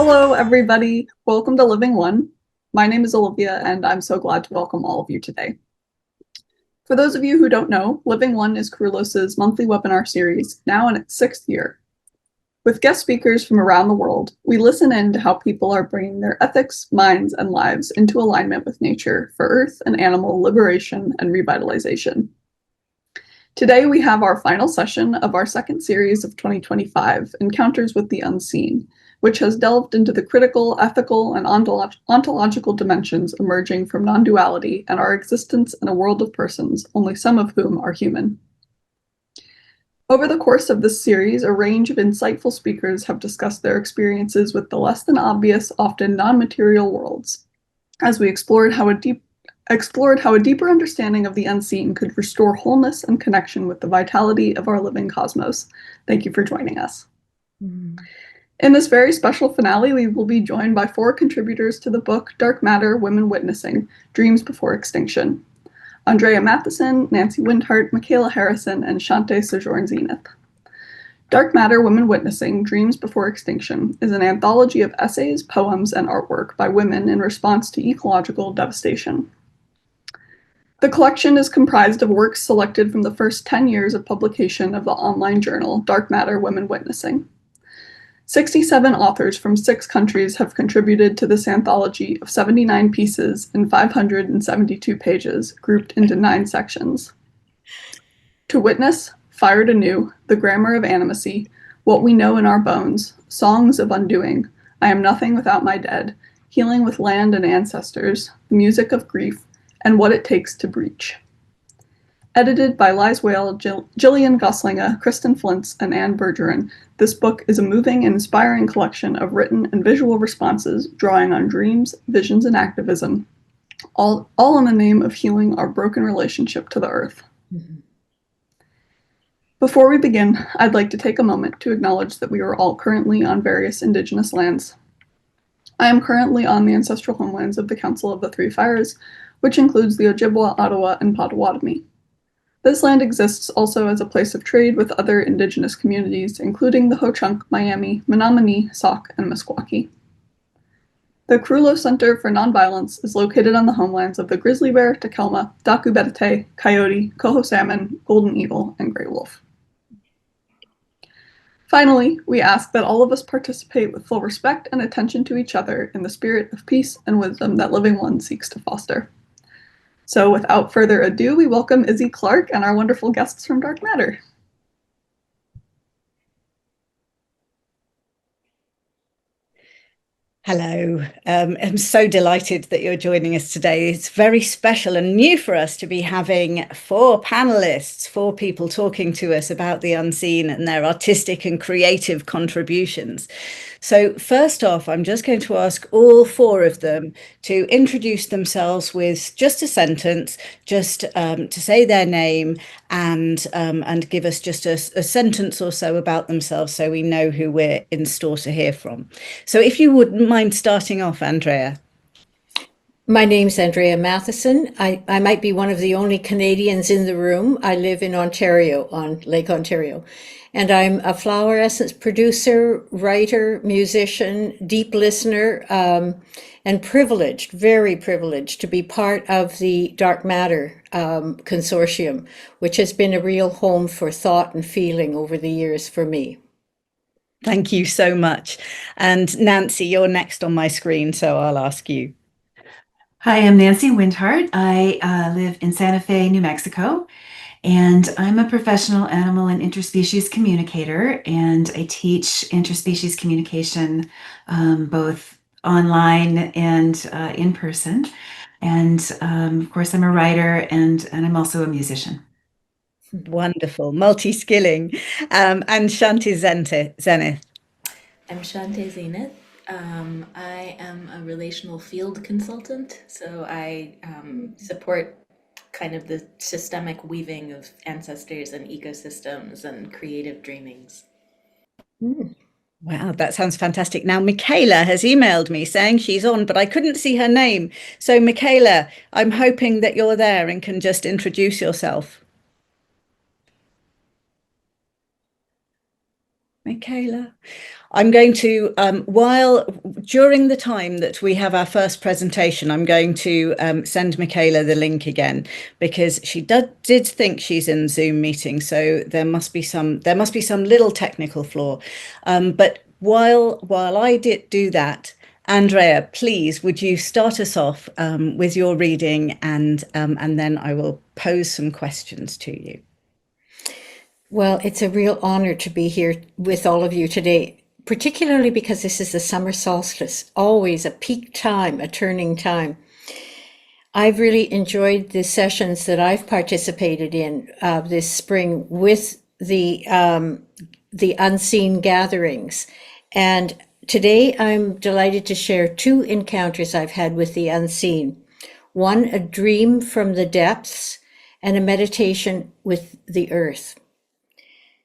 Hello, everybody. Welcome to Living One. My name is Olivia, and I'm so glad to welcome all of you today. For those of you who don't know, Living One is Krulos's monthly webinar series, now in its 6th year. With guest speakers from around the world, we listen in to how people are bringing their ethics, minds, and lives into alignment with nature for earth and animal liberation and revitalization. Today, we have our final session of our second series of 2025, Encounters with the Unseen, which has delved into the critical, ethical, and ontological dimensions emerging from non-duality and our existence in a world of persons, only some of whom are human. Over the course of this series, a range of insightful speakers have discussed their experiences with the less than obvious, often non-material worlds, as we explored how a deeper understanding of the unseen could restore wholeness and connection with the vitality of our living cosmos. Thank you for joining us. In this very special finale, we will be joined by 4 contributors to the book Dark Matter, Women Witnessing, Dreams Before Extinction: Andrea Mathieson, Nancy Windheart, Michaela Harrison, and Shante Sojourn Zenith. Dark Matter, Women Witnessing, Dreams Before Extinction is an anthology of essays, poems, and artwork by women in response to ecological devastation. The collection is comprised of works selected from the first 10 years of publication of the online journal Dark Matter, Women Witnessing. 67 authors from 6 countries have contributed to this anthology of 79 pieces in 572 pages, grouped into 9 sections. To Witness, Fired Anew, The Grammar of Animisy, What We Know in Our Bones, Songs of Undoing, I Am Nothing Without My Dead, Healing with Land and Ancestors, The Music of Grief, and What It Takes to Breach. Edited by Liz Whale, Gillian Goslinga, Kristen Flintz, and Anne Bergeron, this book is a moving and inspiring collection of written and visual responses drawing on dreams, visions, and activism, all in the name of healing our broken relationship to the earth. Before we begin, I'd like to take a moment to acknowledge that we are all currently on various Indigenous lands. I am currently on the ancestral homelands of the Council of the Three Fires, which includes the Ojibwa, Ottawa, and Potawatomi. This land exists also as a place of trade with other Indigenous communities, including the Ho-Chunk, Miami, Menominee, Sauk, and Meskwaki. The Krulo Center for Nonviolence is located on the homelands of the grizzly bear, takelma, daku betete, coyote, coho salmon, golden eagle, and gray wolf. Finally, we ask that all of us participate with full respect and attention to each other in the spirit of peace and wisdom that Living One seeks to foster. So without further ado, we welcome Izzy Clark and our wonderful guests from Dark Matter. Hello, I'm so delighted that you're joining us today. It's very special and new for us to be having 4 panelists, 4 people talking to us about the unseen and their artistic and creative contributions. So first off, I'm just going to ask all 4 of them to introduce themselves with just a sentence, just to say their name and give us just a sentence or so about themselves so we know who we're in store to hear from. So if you wouldn't mind starting off, Andrea. My name's Andrea Mathieson. I might be one of the only Canadians in the room. I live in Ontario, on Lake Ontario. And I'm a flower essence producer, writer, musician, deep listener, and privileged, very privileged to be part of the Dark Matter consortium, which has been a real home for thought and feeling over the years for me. Thank you so much. And Nancy, you're next on my screen, so I'll ask you. Hi, I'm Nancy Windheart. I live in Santa Fe, New Mexico, and I'm a professional animal and interspecies communicator, and I teach interspecies communication both online and in person. And of course, I'm a writer and I'm also a musician. Wonderful, multi-skilling. And Shante Zenith. I'm Shante Zenith. I am a relational field consultant, so I support kind of the systemic weaving of ancestors and ecosystems and creative dreamings. Wow, that sounds fantastic. Now, Michaela has emailed me saying she's on, but I couldn't see her name. So, Michaela, I'm hoping that you're there and can just introduce yourself. Michaela. I'm going to, during the time that we have our first presentation, I'm going to send Michaela the link again, because she did think she's in Zoom meeting, so there must be some little technical flaw. But while I did do that, Andrea, please, would you start us off with your reading, and then I will pose some questions to you. Well, it's a real honor to be here with all of you today, particularly because this is the summer solstice, always a peak time, a turning time. I've really enjoyed the sessions that I've participated in this spring with the unseen gatherings. And today I'm delighted to share 2 encounters I've had with the unseen. One, a dream from the depths, and a meditation with the earth.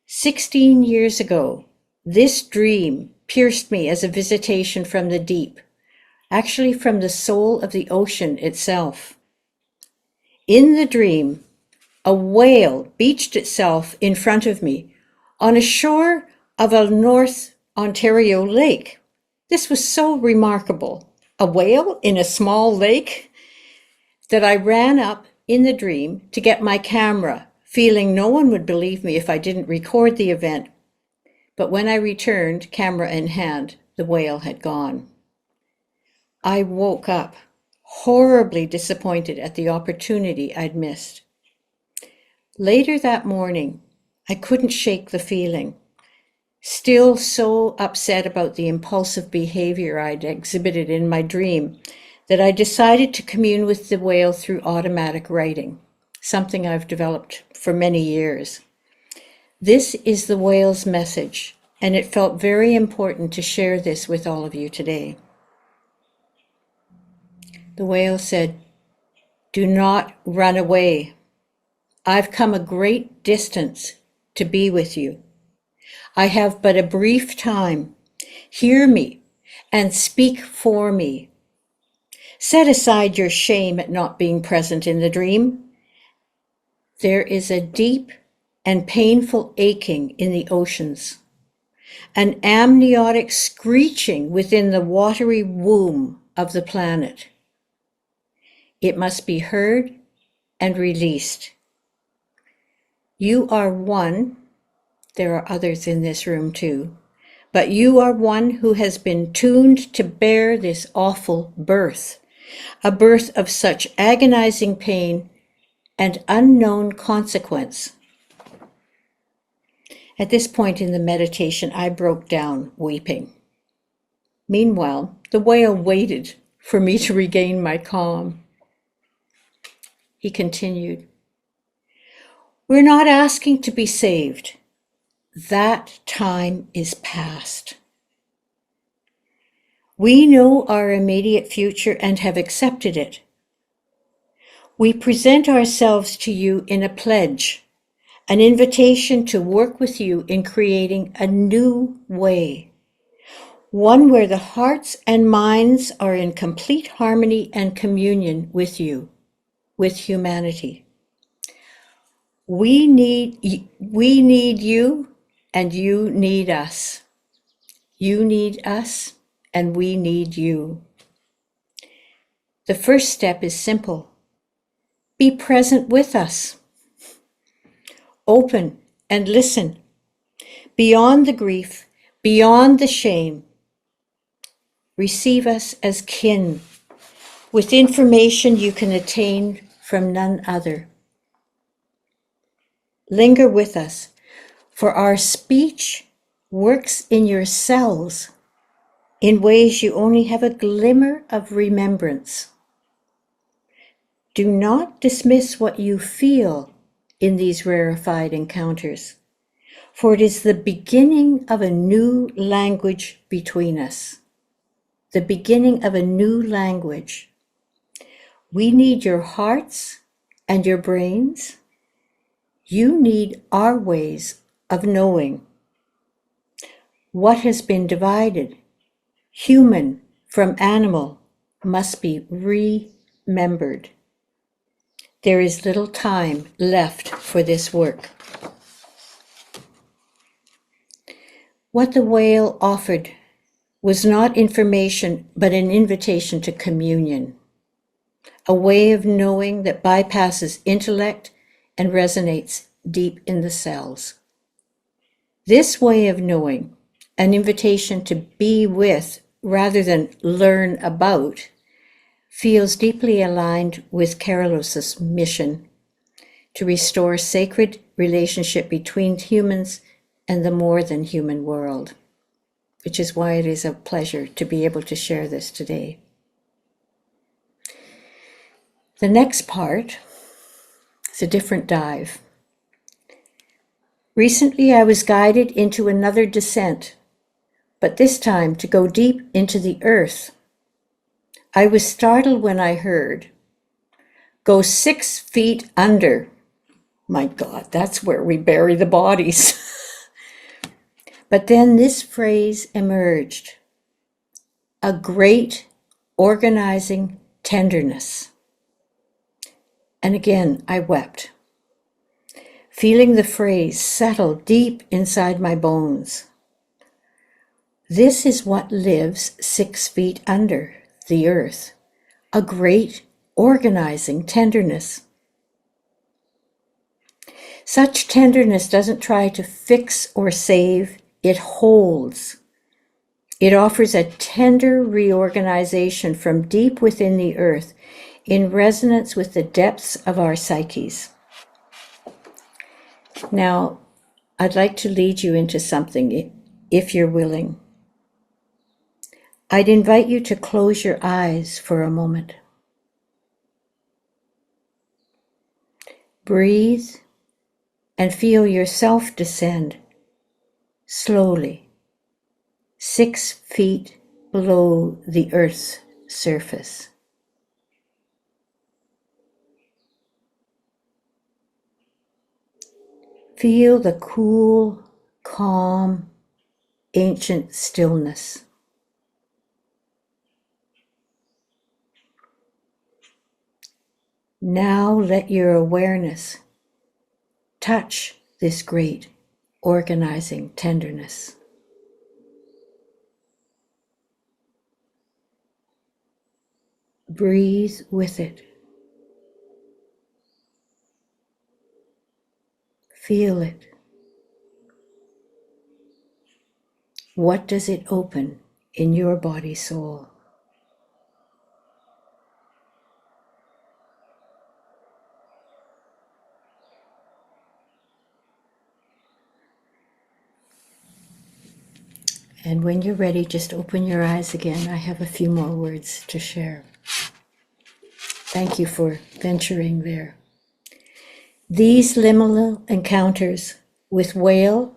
16 years ago, this dream pierced me as a visitation from the deep, actually from the soul of the ocean itself. In the dream, a whale beached itself in front of me on a shore of a North Ontario lake. This was so remarkable, a whale in a small lake, that I ran up in the dream to get my camera, feeling no one would believe me if I didn't record the event. But when I returned, camera in hand, the whale had gone. I woke up horribly disappointed at the opportunity I'd missed. Later that morning, I couldn't shake the feeling, still so upset about the impulsive behavior I'd exhibited in my dream, that I decided to commune with the whale through automatic writing, something I've developed for many years. This is the whale's message, and it felt very important to share this with all of you today. The whale said, "Do not run away. I've come a great distance to be with you. I have but a brief time. Hear me and speak for me. Set aside your shame at not being present in the dream. There is a deep and painful aching in the oceans, an amniotic screeching within the watery womb of the planet. It must be heard and released. You are one, there are others in this room too, but you are one who has been tuned to bear this awful birth, a birth of such agonizing pain and unknown consequence." At this point in the meditation, I broke down weeping. Meanwhile, the whale waited for me to regain my calm. He continued, "We're not asking to be saved. That time is past. We know our immediate future and have accepted it. We present ourselves to you in a pledge, an invitation to work with you in creating a new way, one where the hearts and minds are in complete harmony and communion with you, with humanity. We need you, and you need us. You need us, and we need you. The first step is simple. Be present with us. Open and listen. Beyond the grief, beyond the shame. Receive us as kin, with information you can attain from none other. Linger with us, for our speech works in your cells in ways you only have a glimmer of remembrance. Do not dismiss what you feel in these rarefied encounters, for it is the beginning of a new language between us, the beginning of a new language. We need your hearts and your brains. You need our ways of knowing. What has been divided, human from animal, must be remembered. There is little time left for this work. What the whale offered was not information, but an invitation to communion, a way of knowing that bypasses intellect and resonates deep in the cells. This way of knowing, an invitation to be with rather than learn about, feels deeply aligned with Carolos's mission to restore sacred relationship between humans and the more than human world, which is why it is a pleasure to be able to share this today. The next part is a different dive. Recently, I was guided into another descent, but this time to go deep into the earth. I was startled when I heard, "Go 6 feet under." My God, that's where we bury the bodies. But then this phrase emerged, a great organizing tenderness. And again, I wept, feeling the phrase settle deep inside my bones. This is what lives 6 feet under the earth, a great organizing tenderness. Such tenderness doesn't try to fix or save, it holds. It offers a tender reorganization from deep within the earth in resonance with the depths of our psyches. Now, I'd like to lead you into something, if you're willing. I'd invite you to close your eyes for a moment. Breathe and feel yourself descend slowly, 6 feet below the earth's surface. Feel the cool, calm, ancient stillness. Now let your awareness touch this great organizing tenderness. Breathe with it. Feel it. What does it open in your body soul? And when you're ready, just open your eyes again. I have a few more words to share. Thank you for venturing there. These liminal encounters with whale,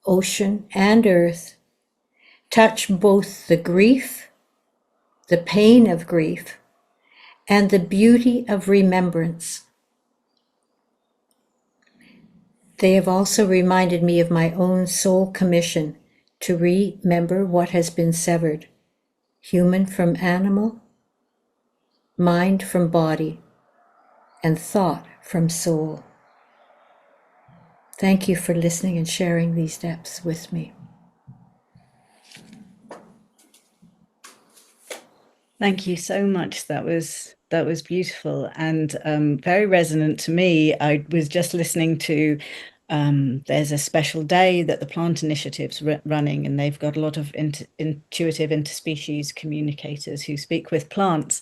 ocean, and earth touch both the grief, the pain of grief, and the beauty of remembrance. They have also reminded me of my own soul commission to remember what has been severed, human from animal, mind from body, and thought from soul. Thank you for listening and sharing these depths with me. Thank you so much. That was beautiful and very resonant to me. I was just listening to there's a special day that the Plant Initiative's running, and they've got a lot of intuitive interspecies communicators who speak with plants.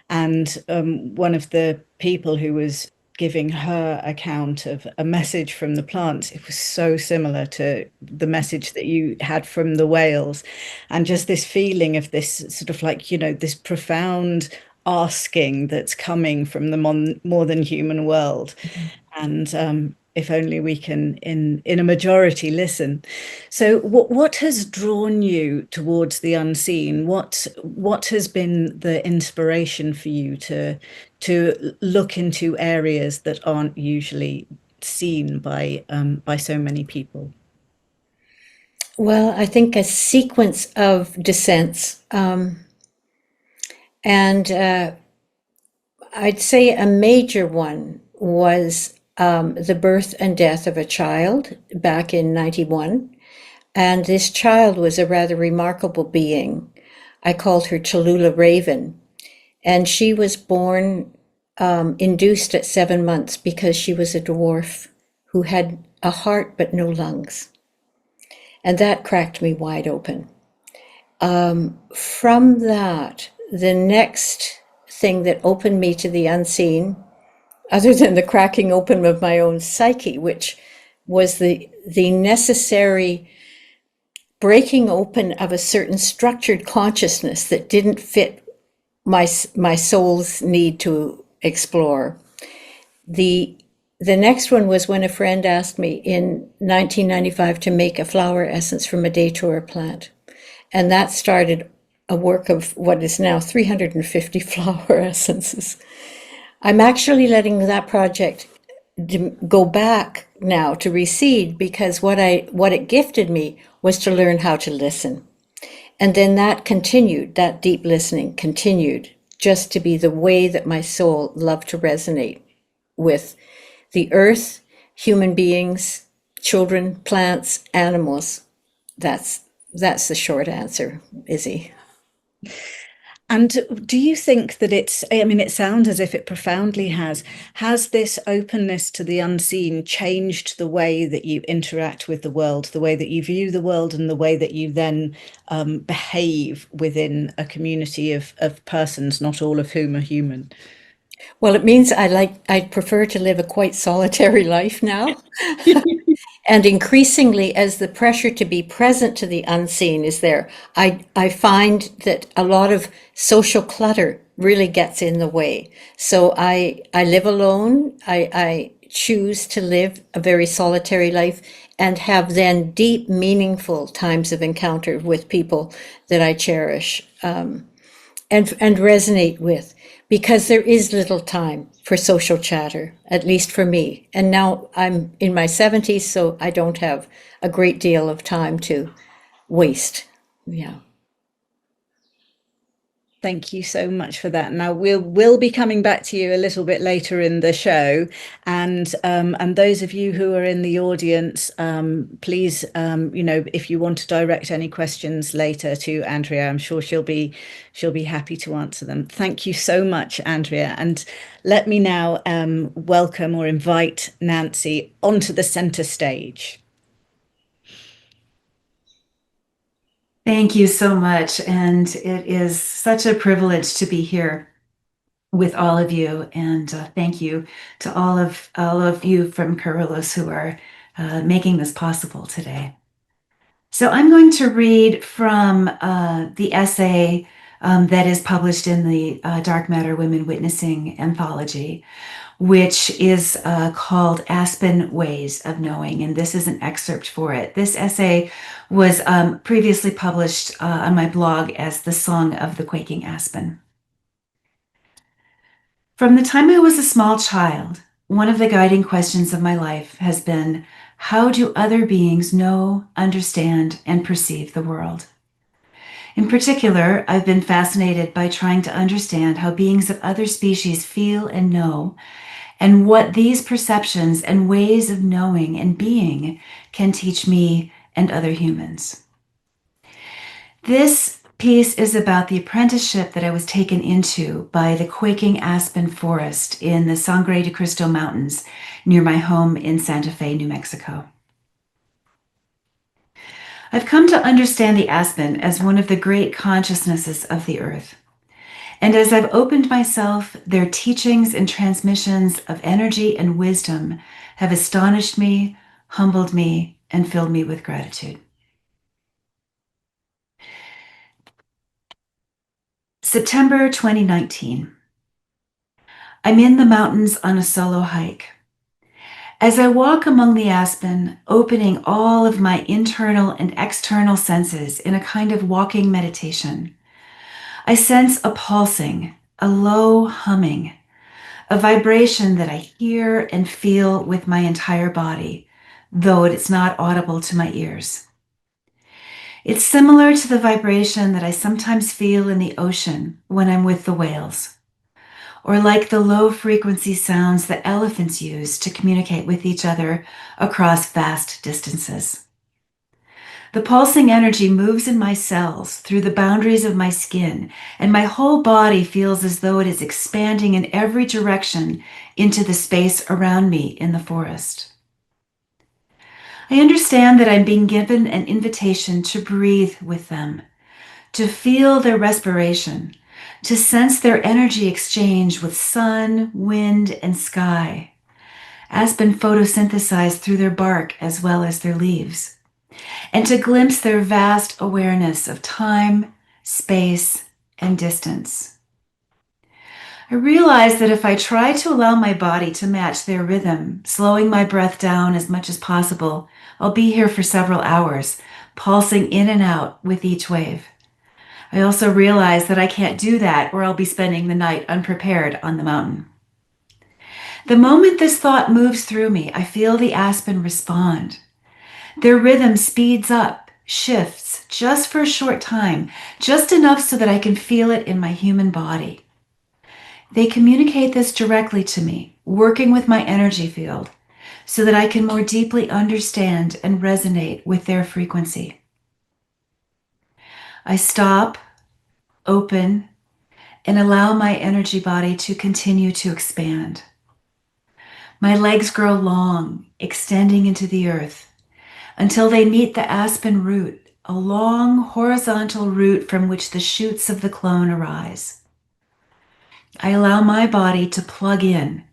And one of the people who was giving her account of a message from the plants, it was so similar to the message that you had from the whales, and just this feeling of this sort of like, this profound asking that's coming from the more than human world. And if only we can, in a majority, listen. So what has drawn you towards the unseen? What has been the inspiration for you to look into areas that aren't usually seen by so many people? Well, I think a sequence of descents. And I'd say a major one was the birth and death of a child back in 91. And this child was a rather remarkable being. I called her Cholula Raven. And she was born induced at 7 months because she was a dwarf who had a heart but no lungs. And that cracked me wide open. From that, the next thing that opened me to the unseen, other than the cracking open of my own psyche, which was the necessary breaking open of a certain structured consciousness that didn't fit my soul's need to explore. The next one was when a friend asked me in 1995 to make a flower essence from a datura plant. And that started a work of what is now 350 flower essences. I'm actually letting that project go back now to reseed because what it gifted me was to learn how to listen. And then that continued, that deep listening continued just to be the way that my soul loved to resonate with the earth, human beings, children, plants, animals. That's the short answer, Izzy. And do you think that it sounds as if it profoundly has this openness to the unseen changed the way that you interact with the world, the way that you view the world, and the way that you then behave within a community of persons, not all of whom are human? Well, it means I'd prefer to live a quite solitary life now. And increasingly, as the pressure to be present to the unseen is there, I find that a lot of social clutter really gets in the way. So I live alone. I choose to live a very solitary life and have then deep, meaningful times of encounter with people that I cherish and resonate with, because there is little time for social chatter, at least for me. And now I'm in my 70s, so I don't have a great deal of time to waste. Yeah. Thank you so much for that. Now we'll be coming back to you a little bit later in the show, and those of you who are in the audience, please, if you want to direct any questions later to Andrea, I'm sure she'll be happy to answer them. Thank you so much, Andrea, and let me now welcome or invite Nancy onto the center stage. Thank you so much. And it is such a privilege to be here with all of you. And thank you to all of you from Carolus who are making this possible today. So I'm going to read from the essay that is published in the Dark Matter Women Witnessing anthology, which is called Aspen Ways of Knowing, and this is an excerpt for it. This essay was previously published on my blog as The Song of the Quaking Aspen. From the time I was a small child, one of the guiding questions of my life has been, how do other beings know, understand, and perceive the world? In particular, I've been fascinated by trying to understand how beings of other species feel and know, and what these perceptions and ways of knowing and being can teach me and other humans. This piece is about the apprenticeship that I was taken into by the quaking aspen forest in the Sangre de Cristo Mountains near my home in Santa Fe, New Mexico. I've come to understand the aspen as one of the great consciousnesses of the earth. And as I've opened myself, their teachings and transmissions of energy and wisdom have astonished me, humbled me, and filled me with gratitude. September 2019. I'm in the mountains on a solo hike. As I walk among the aspen, opening all of my internal and external senses in a kind of walking meditation, I sense a pulsing, a low humming, a vibration that I hear and feel with my entire body, though it's not audible to my ears. It's similar to the vibration that I sometimes feel in the ocean when I'm with the whales, or like the low frequency sounds that elephants use to communicate with each other across vast distances. The pulsing energy moves in my cells through the boundaries of my skin, and my whole body feels as though it is expanding in every direction into the space around me in the forest. I understand that I'm being given an invitation to breathe with them, to feel their respiration, to sense their energy exchange with sun, wind, and sky. Aspen photosynthesize through their bark as well as their leaves, and to glimpse their vast awareness of time, space, and distance. I realize that if I try to allow my body to match their rhythm, slowing my breath down as much as possible, I'll be here for several hours, pulsing in and out with each wave. I also realize that I can't do that or I'll be spending the night unprepared on the mountain. The moment this thought moves through me, I feel the aspen respond. Their rhythm speeds up, shifts, just for a short time, just enough so that I can feel it in my human body. They communicate this directly to me, working with my energy field, so that I can more deeply understand and resonate with their frequency. I stop, open, and allow my energy body to continue to expand. My legs grow long, extending into the earth, until they meet the aspen root, a long horizontal root from which the shoots of the clone arise. I allow my body to plug in,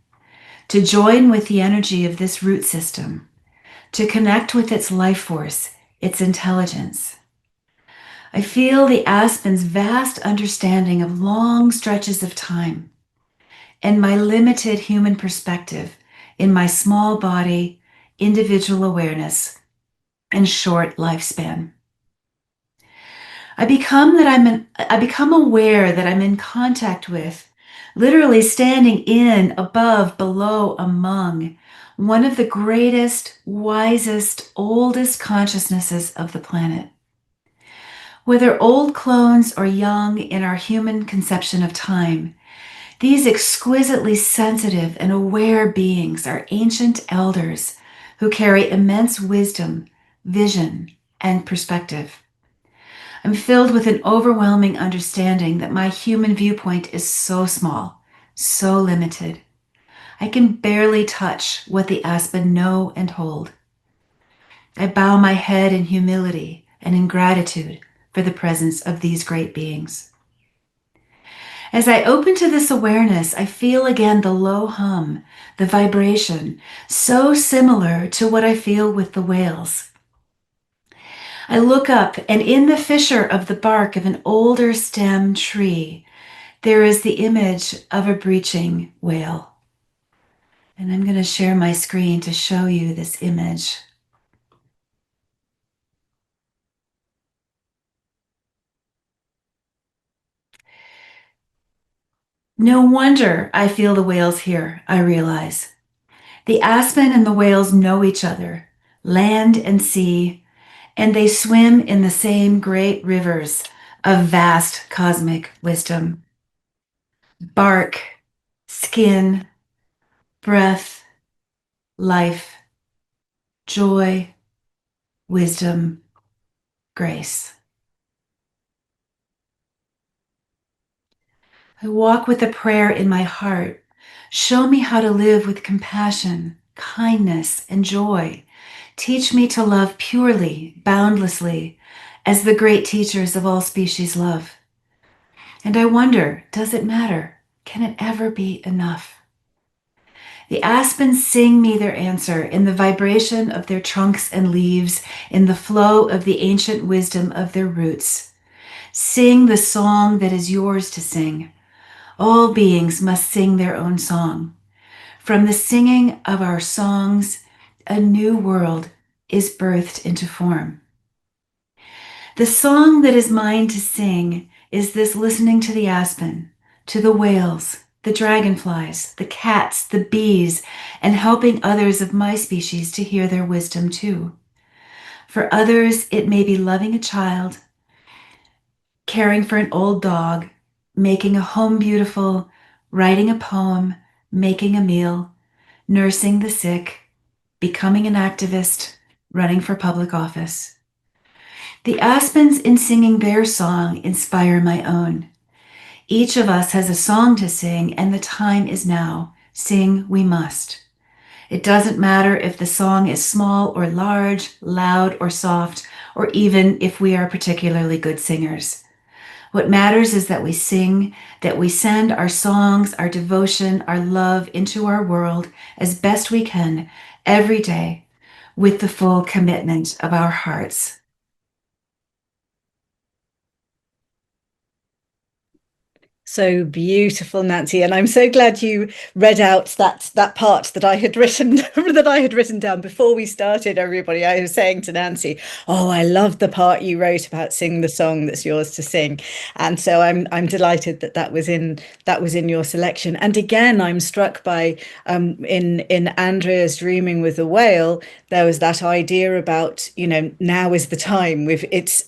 to join with the energy of this root system, to connect with its life force, its intelligence. I feel the aspen's vast understanding of long stretches of time and my limited human perspective in my small body, individual awareness, and short lifespan. I become aware that I'm in contact with, literally standing in, above, below, among, one of the greatest, wisest, oldest consciousnesses of the planet. Whether old clones or young in our human conception of time, these exquisitely sensitive and aware beings are ancient elders who carry immense wisdom, vision, and perspective. I'm filled with an overwhelming understanding that my human viewpoint is so small, so limited. I can barely touch what the aspen know and hold. I bow my head in humility and in gratitude for the presence of these great beings. As I open to this awareness, I feel again the low hum, the vibration, so similar to what I feel with the whales. I look up, and in the fissure of the bark of an older stem tree, there is the image of a breaching whale. And I'm going to share my screen to show you this image. No wonder I feel the whales here, I realize. The aspen and the whales know each other, land and sea, and they swim in the same great rivers of vast cosmic wisdom. Bark, skin, breath, life, joy, wisdom, grace. I walk with a prayer in my heart. Show me how to live with compassion, kindness, and joy. Teach me to love purely, boundlessly, as the great teachers of all species love. And I wonder, does it matter? Can it ever be enough? The aspens sing me their answer in the vibration of their trunks and leaves, in the flow of the ancient wisdom of their roots. Sing the song that is yours to sing. All beings must sing their own song. From the singing of our songs, a new world is birthed into form. The song that is mine to sing is this listening to the aspen, to the whales, the dragonflies, the cats, the bees, and helping others of my species to hear their wisdom too. For others, it may be loving a child, caring for an old dog, making a home beautiful, writing a poem, making a meal, nursing the sick, becoming an activist, running for public office. The aspens in singing their song inspire my own. Each of us has a song to sing, and the time is now. Sing we must. It doesn't matter if the song is small or large, loud or soft, or even if we are particularly good singers. What matters is that we sing, that we send our songs, our devotion, our love into our world as best we can every day with the full commitment of our hearts. So beautiful, Nancy, and I'm so glad you read out that part that I had written that I had written down before we started. Everybody, I was saying to Nancy, "Oh, I love the part you wrote about sing the song that's yours to sing," and so I'm delighted that that was in your selection. And again, I'm struck by in Andrea's Dreaming with the Whale, there was that idea about, now is the time. This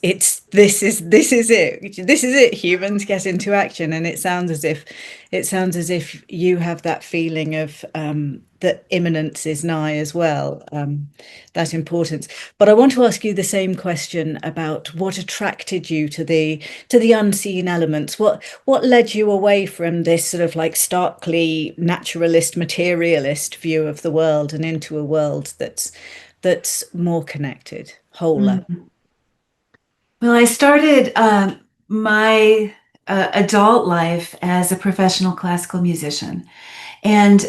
is it. Humans get into action, and it sounds as if you have that feeling of that imminence is nigh as well, that importance. But I want to ask you the same question about what attracted you to the unseen elements. What led you away from this sort of like starkly naturalist, materialist view of the world and into a world that's more connected, wholer? Well, I started my adult life as a professional classical musician, and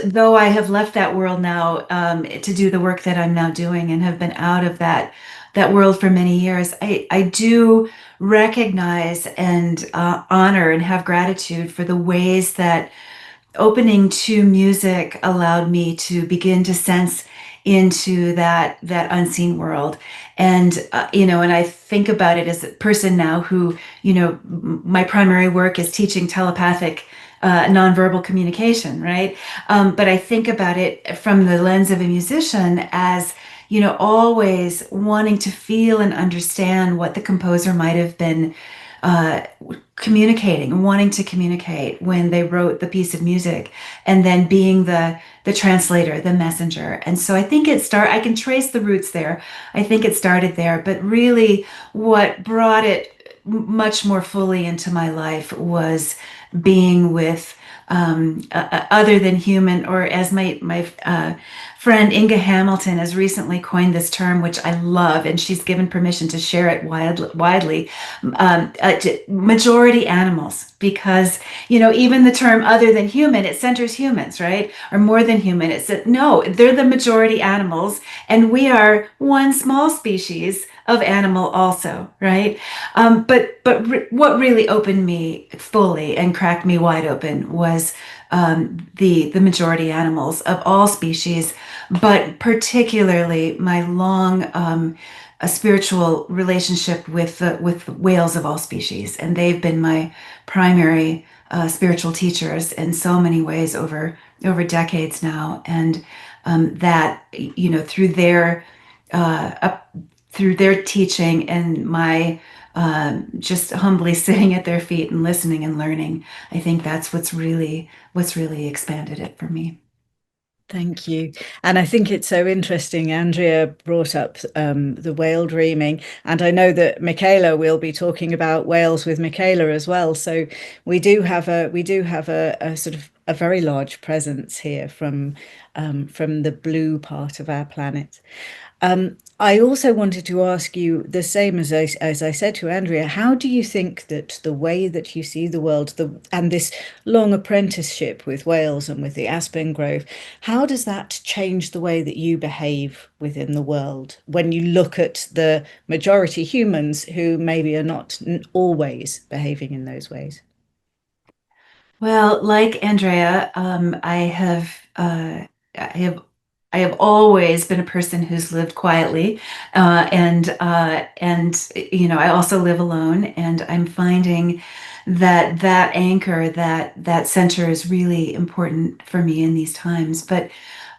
though I have left that world now to do the work that I'm now doing and have been out of that world for many years, I do recognize and honor and have gratitude for the ways that opening to music allowed me to begin to sense into that unseen world. And and I think about it as a person now who, my primary work is teaching telepathic nonverbal communication, right? But I think about it from the lens of a musician as, always wanting to feel and understand what the composer might have been uh, communicating, wanting to communicate when they wrote the piece of music, and then being the translator, the messenger. And so I think I can trace the roots there. I think it started there, but really what brought it much more fully into my life was being with other than human, or as my friend Inga Hamilton has recently coined this term, which I love, and she's given permission to share it widely, majority animals, because, even the term other than human, it centers humans, right? Or more than human. No, they're the majority animals, and we are one small species of animal also, right? What really opened me fully and cracked me wide open was the majority animals of all species, but particularly my long a spiritual relationship with whales of all species, and they've been my primary spiritual teachers in so many ways over decades now, and that through their teaching and my just humbly sitting at their feet and listening and learning, I think that's what's really expanded it for me. Thank you. And I think it's so interesting. Andrea brought up the whale dreaming, and I know that Michaela will be talking about whales with Michaela as well. So we do have a sort of a very large presence here from the blue part of our planet. I also wanted to ask you the same as I said to Andrea. How do you think that the way that you see the world, and this long apprenticeship with whales and with the aspen grove, how does that change the way that you behave within the world when you look at the majority humans who maybe are not always behaving in those ways? Well, like Andrea, I have always been a person who's lived quietly, and I also live alone, and I'm finding that anchor, that center is really important for me in these times. But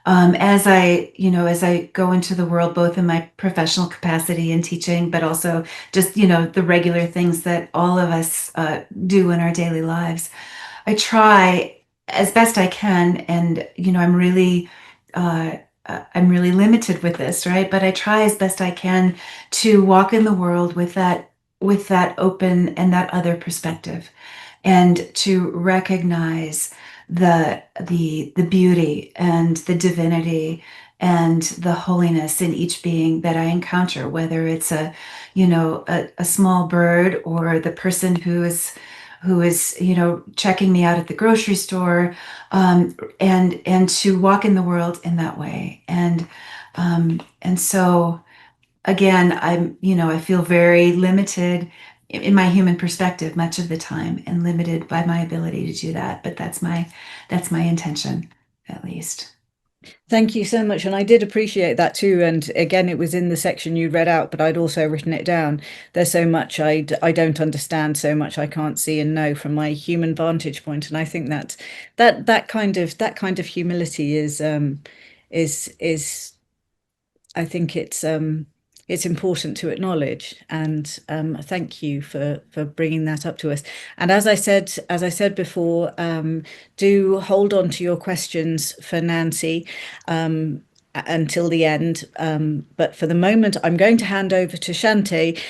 as I go into the world, both in my professional capacity and teaching, but also just the regular things that all of us do in our daily lives, I try as best I can, and I'm really I'm really limited with this, right? But I try as best I can to walk in the world with that open and that other perspective, and to recognize the beauty and the divinity and the holiness in each being that I encounter, whether it's a small bird, or the person who is checking me out at the grocery store, and to walk in the world in that way. And so again, I feel very limited in my human perspective much of the time, and limited by my ability to do that. But that's my intention, at least. Thank you so much. And I did appreciate that too. And again, it was in the section you read out, but I'd also written it down. There's so much I don't understand, so much I can't see and know from my human vantage point. And I think that kind of humility is I think it's important to acknowledge, and thank you for bringing that up to us. And as I said before, do hold on to your questions for Nancy until the end. But for the moment, I'm going to hand over to Shante.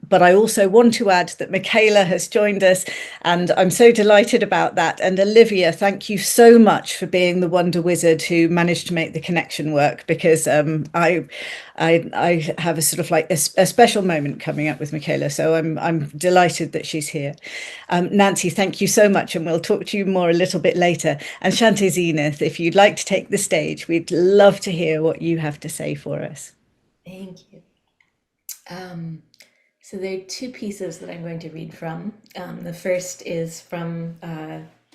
But I also want to add that Michaela has joined us, and I'm so delighted about that. And Olivia, thank you so much for being the wonder wizard who managed to make the connection work, because I have a sort of like a special moment coming up with Michaela. So I'm delighted that she's here. Nancy, thank you so much, and we'll talk to you more a little bit later. And Shante Zenith, if you'd like to take the stage, we'd love to hear what you have to say for us. Thank you. So there are two pieces that I'm going to read from. The first is from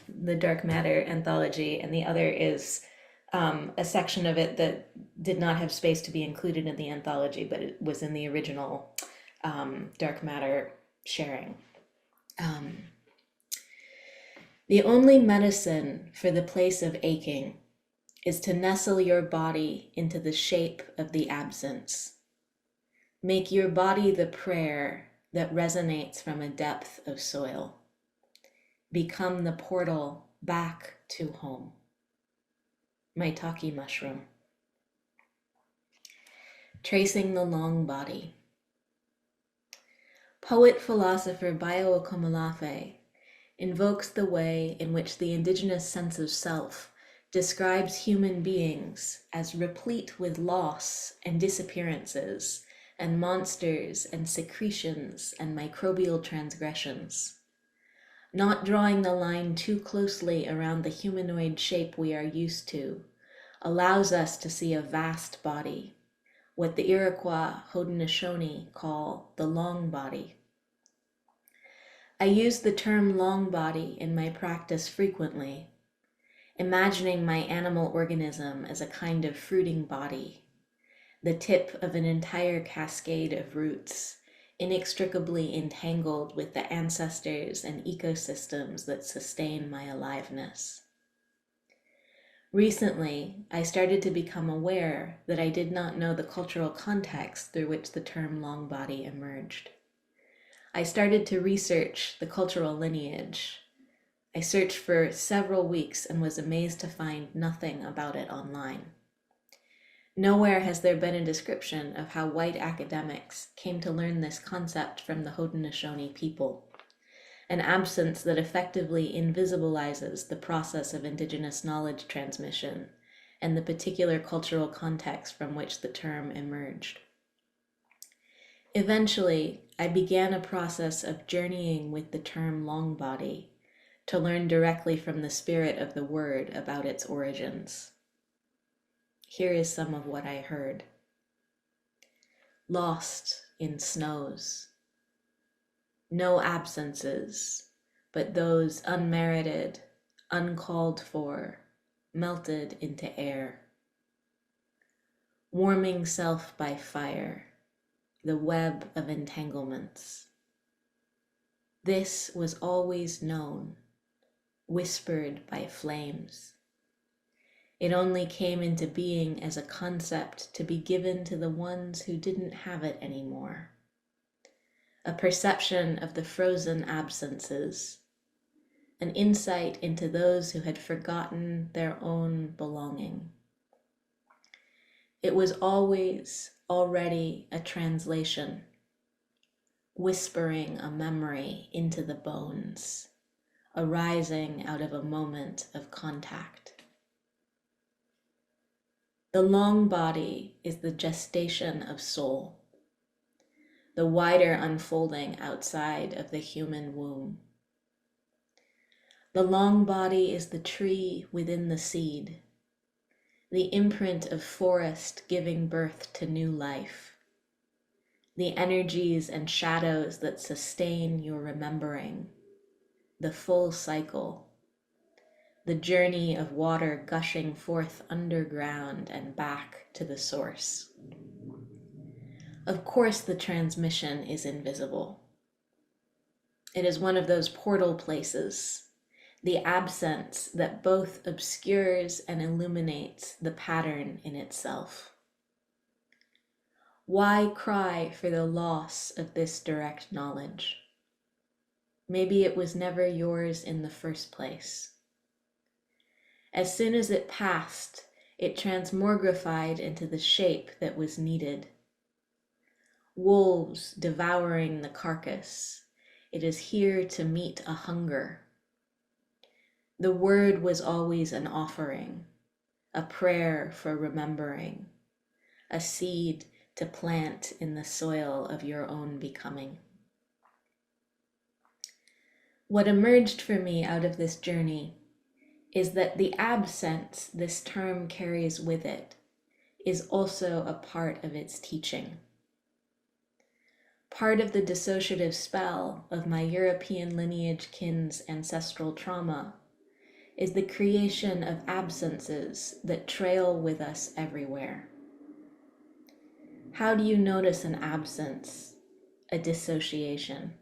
the Dark Matter anthology, and the other is a section of it that did not have space to be included in the anthology, but it was in the original Dark Matter sharing. The only medicine for the place of aching is to nestle your body into the shape of the absence. Make your body the prayer that resonates from a depth of soil. Become the portal back to home. Maitake mushroom. Tracing the long body. Poet-philosopher Bayo Akomolafe invokes the way in which the indigenous sense of self describes human beings as replete with loss and disappearances, and monsters and secretions and microbial transgressions. Not drawing the line too closely around the humanoid shape we are used to allows us to see a vast body, what the Iroquois Haudenosaunee call the long body. I use the term long body in my practice frequently, imagining my animal organism as a kind of fruiting body, the tip of an entire cascade of roots, inextricably entangled with the ancestors and ecosystems that sustain my aliveness. Recently, I started to become aware that I did not know the cultural context through which the term long body emerged. I started to research the cultural lineage. I searched for several weeks and was amazed to find nothing about it online. Nowhere has there been a description of how white academics came to learn this concept from the Haudenosaunee people, an absence that effectively invisibilizes the process of indigenous knowledge transmission and the particular cultural context from which the term emerged. Eventually, I began a process of journeying with the term long body to learn directly from the spirit of the word about its origins. Here is some of what I heard. Lost in snows. No absences, but those unmerited, uncalled for, melted into air. Warming self by fire, the web of entanglements. This was always known, whispered by flames. It only came into being as a concept to be given to the ones who didn't have it anymore. A perception of the frozen absences, an insight into those who had forgotten their own belonging. It was always already a translation, whispering a memory into the bones, arising out of a moment of contact. The long body is the gestation of soul, the wider unfolding outside of the human womb. The long body is the tree within the seed, the imprint of forest giving birth to new life, the energies and shadows that sustain your remembering, the full cycle, the journey of water gushing forth underground and back to the source. Of course, the transmission is invisible. It is one of those portal places, the absence that both obscures and illuminates the pattern in itself. Why cry for the loss of this direct knowledge? Maybe it was never yours in the first place. As soon as it passed, it transmogrified into the shape that was needed. Wolves devouring the carcass, it is here to meet a hunger. The word was always an offering, a prayer for remembering, a seed to plant in the soil of your own becoming. What emerged for me out of this journey is that the absence this term carries with it is also a part of its teaching. Part of the dissociative spell of my European lineage kin's ancestral trauma is the creation of absences that trail with us everywhere. How do you notice an absence, a dissociation?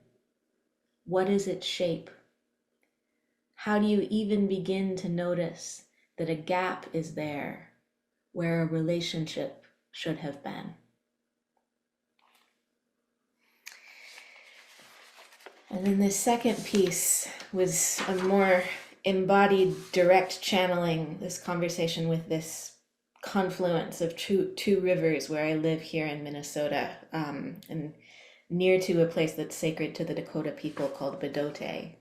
What is its shape? How do you even begin to notice that a gap is there where a relationship should have been? And then the second piece was a more embodied, direct channeling this conversation with this confluence of two rivers where I live here in Minnesota, and near to a place that's sacred to the Dakota people called Bedote.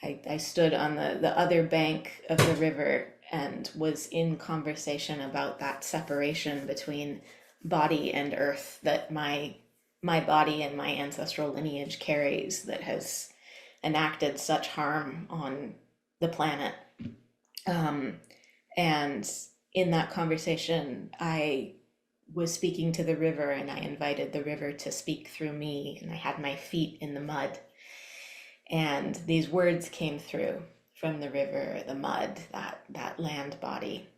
I stood on the other bank of the river and was in conversation about that separation between body and earth that my body and my ancestral lineage carries, that has enacted such harm on the planet. And in that conversation, I was speaking to the river, and I invited the river to speak through me, and I had my feet in the mud. And these words came through from the river, the mud, that land body.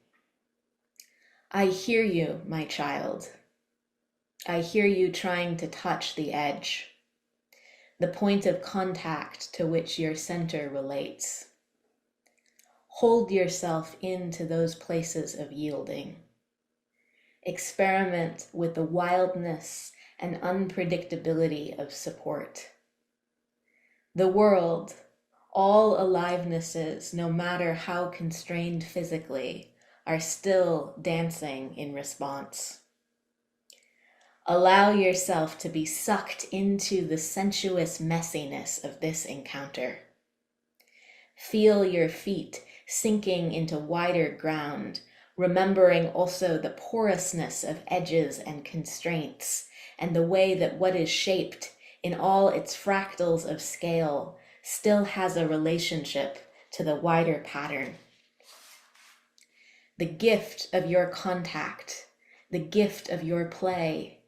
I hear you, my child. I hear you trying to touch the edge, the point of contact to which your center relates. Hold yourself into those places of yielding. Experiment with the wildness and unpredictability of support. The world, all alivenesses, no matter how constrained physically, are still dancing in response. Allow yourself to be sucked into the sensuous messiness of this encounter. Feel your feet sinking into wider ground, remembering also the porousness of edges and constraints, and the way that what is shaped in all its fractals of scale still has a relationship to the wider pattern. The gift of your contact, the gift of your play.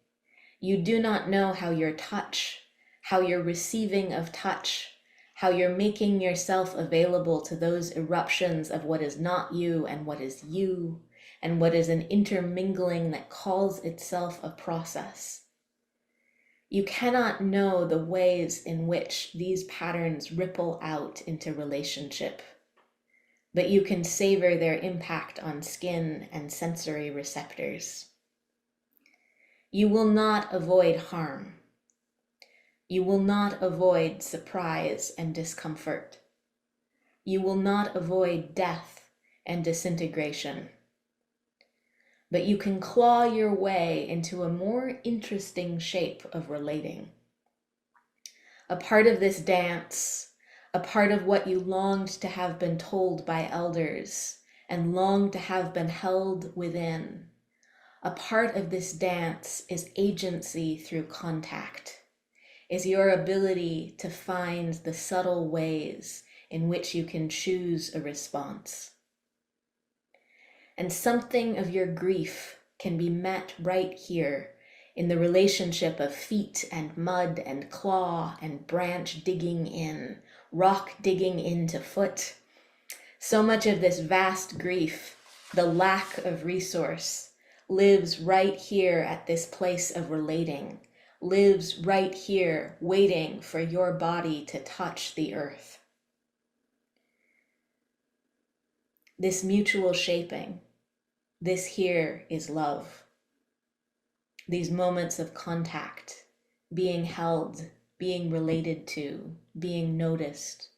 You do not know how your touch, how your receiving of touch, how you're making yourself available to those eruptions of what is not you and what is you, and what is an intermingling that calls itself a process. You cannot know the ways in which these patterns ripple out into relationship, but you can savor their impact on skin and sensory receptors. You will not avoid harm. You will not avoid surprise and discomfort. You will not avoid death and disintegration. but you can claw your way into a more interesting shape of relating. A part of this dance, a part of what you longed to have been told by elders and longed to have been held within. A part of this dance is agency through contact, is your ability to find the subtle ways in which you can choose a response. And something of your grief can be met right here in the relationship of feet and mud and claw and branch digging in, rock digging into foot. So much of this vast grief, the lack of resource, lives right here at this place of relating, lives right here waiting for your body to touch the earth. This mutual shaping, this here is love. These moments of contact, being held, being related to, being noticed,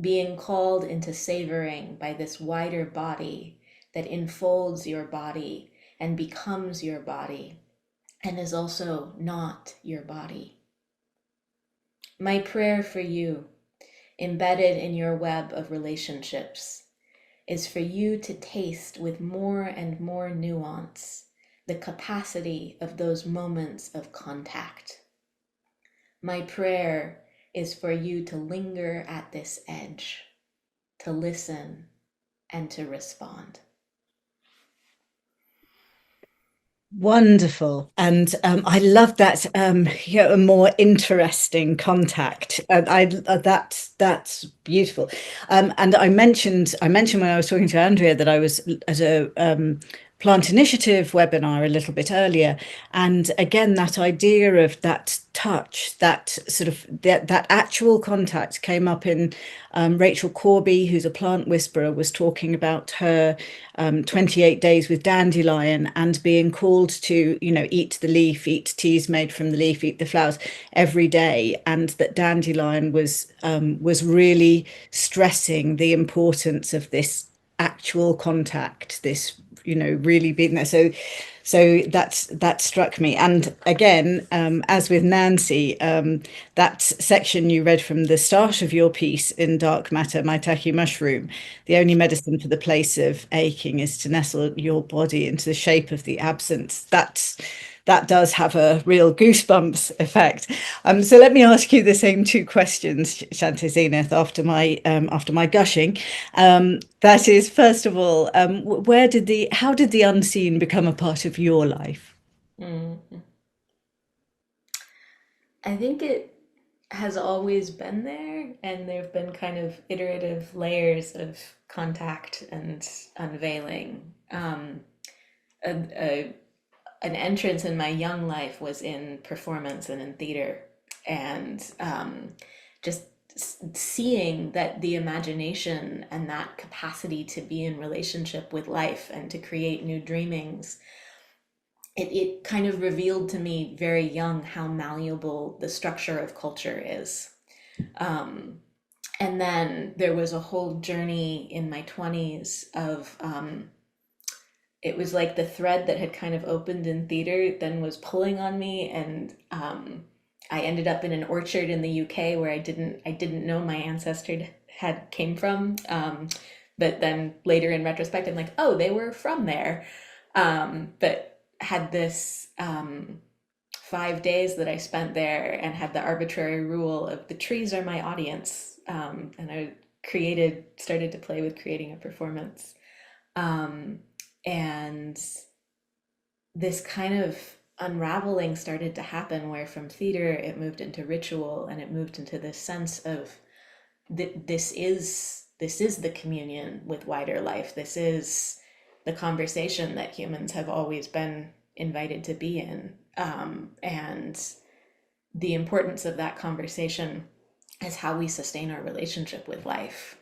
being called into savoring by this wider body that enfolds your body and becomes your body and is also not your body. My prayer for you, embedded in your web of relationships, is for you to taste with more and more nuance the capacity of those moments of contact. My prayer is for you to linger at this edge, to listen, and to respond. Wonderful. And I love that a more interesting contact. That's beautiful. And I mentioned when I was talking to Andrea that I was at a plant initiative webinar a little bit earlier, and again that idea of that touch, that sort of that actual contact came up in Rachel Corby, who's a plant whisperer, was talking about her 28 days with dandelion and being called to, eat the leaf, eat teas made from the leaf, eat the flowers every day, and that dandelion was really stressing the importance of this actual contact, this really being there. So that struck me. And again, as with Nancy, that section you read from the start of your piece in Dark Matter, Maitake Mushroom, the only medicine for the place of aching is to nestle your body into the shape of the absence. That does have a real goosebumps effect. So let me ask you the same two questions, Shante Zenith, after my gushing. That is, first of all, how did the unseen become a part of your life? Mm-hmm. I think it has always been there, and there have been kind of iterative layers of contact and unveiling. An entrance in my young life was in performance and in theater, and just seeing that the imagination and that capacity to be in relationship with life and to create new dreamings, it kind of revealed to me very young how malleable the structure of culture is. And then there was a whole journey in my 20s of it was like the thread that had kind of opened in theater then was pulling on me, and I ended up in an orchard in the UK where I didn't know my ancestor had came from, but then later in retrospect I'm like, oh, they were from there, but had this 5 days that I spent there and had the arbitrary rule of the trees are my audience, and I started to play with creating a performance. And this kind of unraveling started to happen where from theater it moved into ritual, and it moved into this sense of this is the communion with wider life. This is the conversation that humans have always been invited to be in, and the importance of that conversation is how we sustain our relationship with life.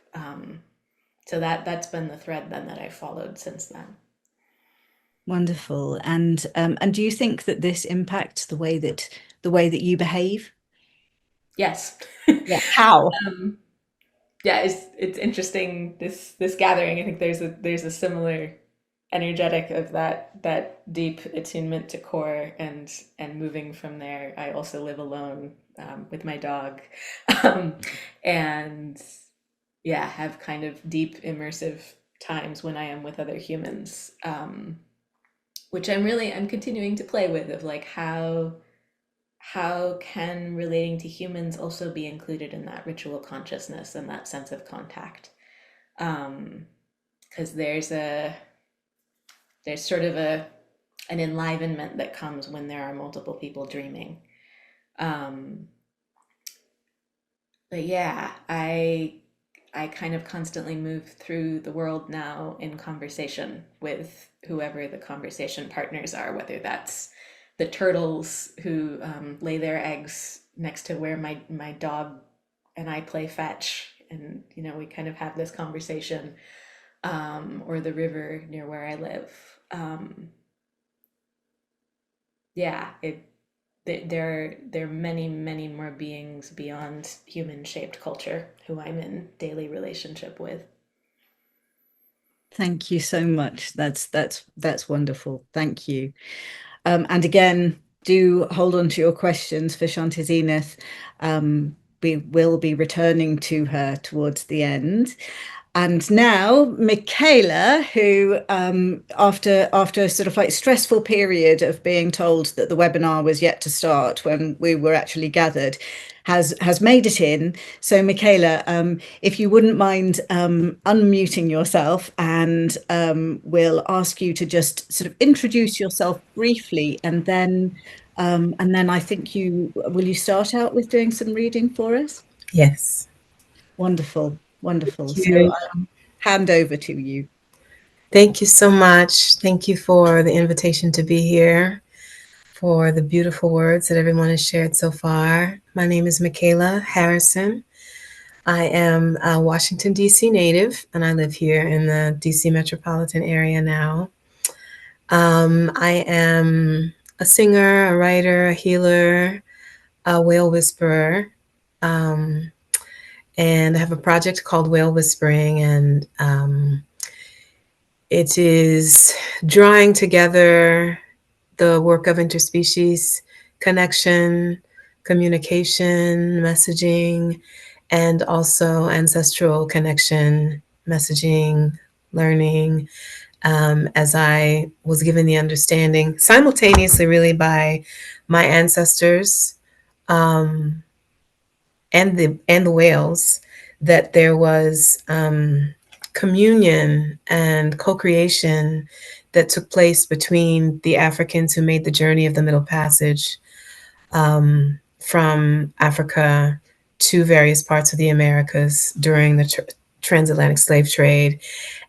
So that's been the thread then that I've followed since then. Wonderful. And do you think that this impacts the way that you behave? Yes. Yeah. How? Yeah, it's interesting, this gathering. I think there's a similar energetic of that deep attunement to core, and moving from there. I also live alone with my dog, and yeah, have kind of deep immersive times when I am with other humans, which I'm continuing to play with, of like how can relating to humans also be included in that ritual consciousness and that sense of contact, because there's sort of an enlivenment that comes when there are multiple people dreaming. But yeah, I kind of constantly move through the world now in conversation with whoever the conversation partners are, whether that's the turtles who lay their eggs next to where my dog and I play fetch, and we kind of have this conversation, or the river near where I live. Yeah, there are many more beings beyond human shaped culture who I'm in daily relationship with. Thank you so much. That's wonderful. Thank you. And again, do hold on to your questions for Shante Zenith. We will be returning to her towards the end. And now Michaela, who after a sort of like stressful period of being told that the webinar was yet to start when we were actually gathered, has made it in. So Michaela, if you wouldn't mind unmuting yourself, and we'll ask you to just sort of introduce yourself briefly, and then I think will you start out with doing some reading for us? Yes. Wonderful. Thank So you. hand over to you. Thank you so much. Thank you for the invitation to be here, for the beautiful words that everyone has shared so far. My name is Michaela Harrison. I am a Washington, D.C. native, and I live here in the D.C. metropolitan area now. I am a singer, a writer, a healer, a whale whisperer. And I have a project called Whale Whispering, and it is drawing together the work of interspecies connection, communication, messaging, and also ancestral connection, messaging, learning, as I was given the understanding simultaneously, really, by my ancestors, and the whales, that there was communion and co-creation that took place between the Africans who made the journey of the Middle Passage, from Africa to various parts of the Americas during the transatlantic slave trade,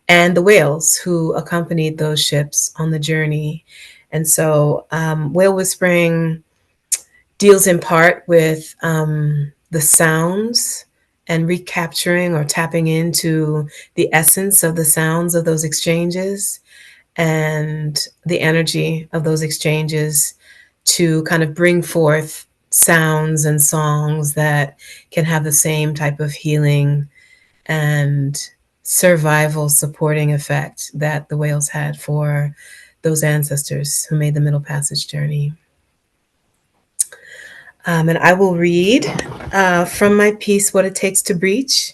and the whales who accompanied those ships on the journey. And so whale whispering deals in part with the sounds and recapturing or tapping into the essence of the sounds of those exchanges and the energy of those exchanges to kind of bring forth sounds and songs that can have the same type of healing and survival supporting effect that the whales had for those ancestors who made the Middle Passage journey. And I will read from my piece, What It Takes to Breach,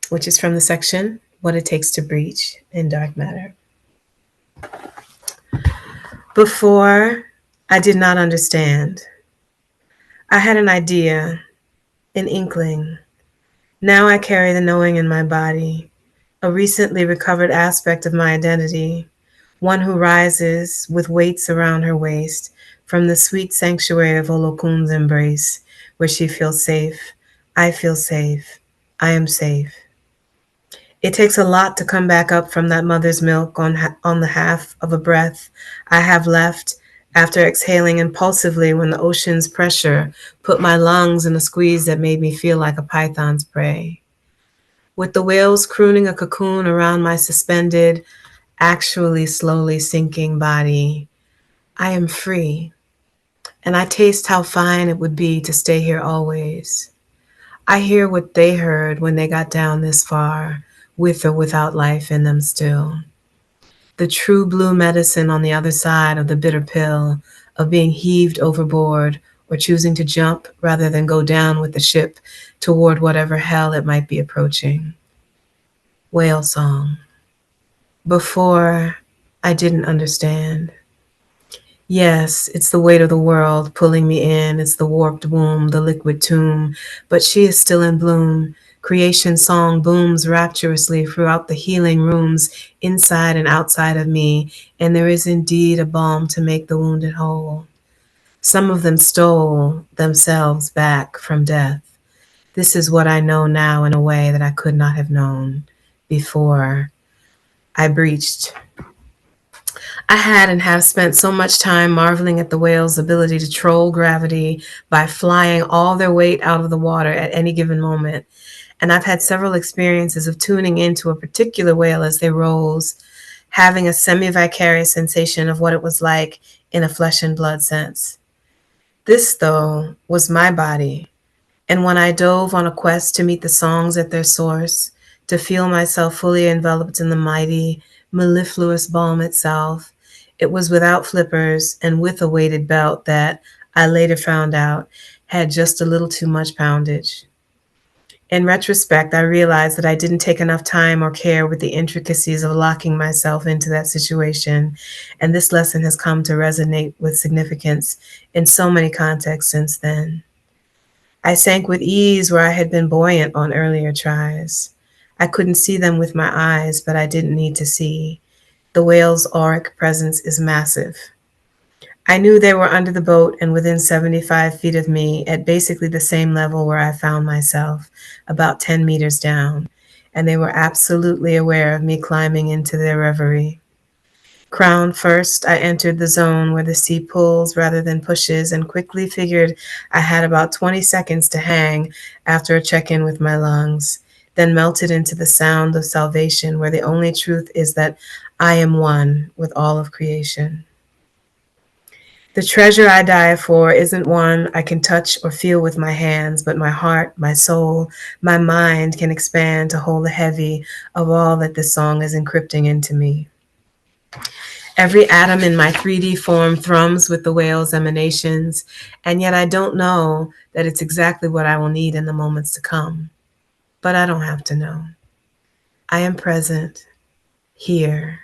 which is from the section, What It Takes to Breach in Dark Matter. Before, I did not understand. I had an idea, an inkling. Now I carry the knowing in my body, a recently recovered aspect of my identity, one who rises with weights around her waist from the sweet sanctuary of Olokun's embrace, where she feels safe. I feel safe. I am safe. It takes a lot to come back up from that mother's milk on the half of a breath I have left after exhaling impulsively when the ocean's pressure put my lungs in a squeeze that made me feel like a python's prey. With the whales crooning a cocoon around my suspended, actually slowly sinking body, I am free, and I taste how fine it would be to stay here always. I hear what they heard when they got down this far, with or without life in them still. The true blue medicine on the other side of the bitter pill of being heaved overboard or choosing to jump rather than go down with the ship toward whatever hell it might be approaching. Whale song. Before, I didn't understand. Yes, it's the weight of the world pulling me in. It's the warped womb, the liquid tomb. But she is still in bloom. Creation song booms rapturously throughout the healing rooms inside and outside of me. And there is indeed a balm to make the wounded whole. Some of them stole themselves back from death. This is what I know now in a way that I could not have known before I breached. I had and have spent so much time marveling at the whale's ability to troll gravity by flying all their weight out of the water at any given moment. And I've had several experiences of tuning into a particular whale as they rose, having a semi-vicarious sensation of what it was like in a flesh and blood sense. This, though, was my body. And when I dove on a quest to meet the songs at their source, to feel myself fully enveloped in the mighty, mellifluous balm itself, it was without flippers and with a weighted belt that, I later found out, had just a little too much poundage. In retrospect, I realized that I didn't take enough time or care with the intricacies of locking myself into that situation, and this lesson has come to resonate with significance in so many contexts since then. I sank with ease where I had been buoyant on earlier tries. I couldn't see them with my eyes, but I didn't need to see. The whale's auric presence is massive. I knew they were under the boat and within 75 feet of me at basically the same level where I found myself, about 10 meters down, and they were absolutely aware of me climbing into their reverie. Crown first, I entered the zone where the sea pulls rather than pushes and quickly figured I had about 20 seconds to hang after a check-in with my lungs, then melted into the sound of salvation where the only truth is that I am one with all of creation. The treasure I dive for isn't one I can touch or feel with my hands, but my heart, my soul, my mind can expand to hold the heavy of all that this song is encrypting into me. Every atom in my 3D form thrums with the whale's emanations, and yet I don't know that it's exactly what I will need in the moments to come. But I don't have to know. I am present, here,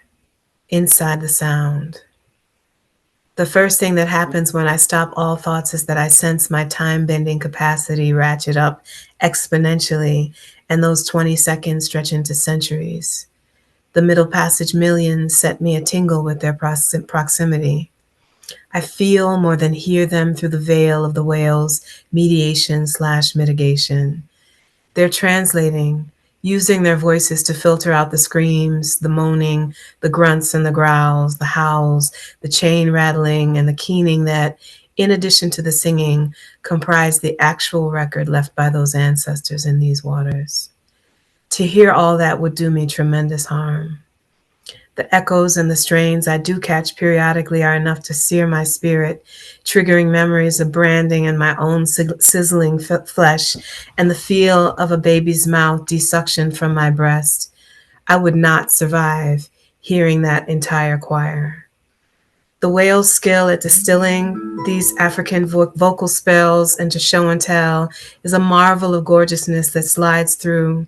inside the sound. The first thing that happens when I stop all thoughts is that I sense my time-bending capacity ratchet up exponentially, and those 20 seconds stretch into centuries. The middle passage millions set me a tingle with their proximity. I feel more than hear them through the veil of the whale's mediation/mitigation. They're translating, using their voices to filter out the screams, the moaning, the grunts and the growls, the howls, the chain rattling and the keening that, in addition to the singing, comprise the actual record left by those ancestors in these waters. To hear all that would do me tremendous harm. The echoes and the strains I do catch periodically are enough to sear my spirit, triggering memories of branding and my own sizzling flesh and the feel of a baby's mouth desuctioned from my breast. I would not survive hearing that entire choir. The whale's skill at distilling these African vocal spells into show and tell is a marvel of gorgeousness that slides through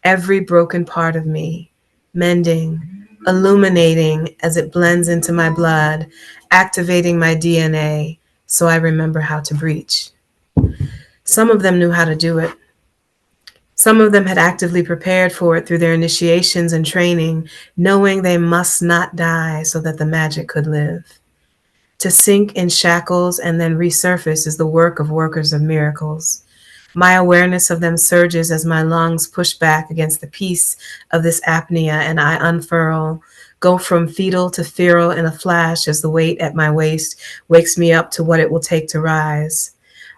every broken part of me, mending, illuminating as it blends into my blood, activating my DNA so I remember how to breach. Some of them knew how to do it. Some of them had actively prepared for it through their initiations and training, knowing they must not die so that the magic could live. To sink in shackles and then resurface is the work of workers of miracles. My awareness of them surges as my lungs push back against the peace of this apnea and I unfurl, go from fetal to feral in a flash as the weight at my waist wakes me up to what it will take to rise.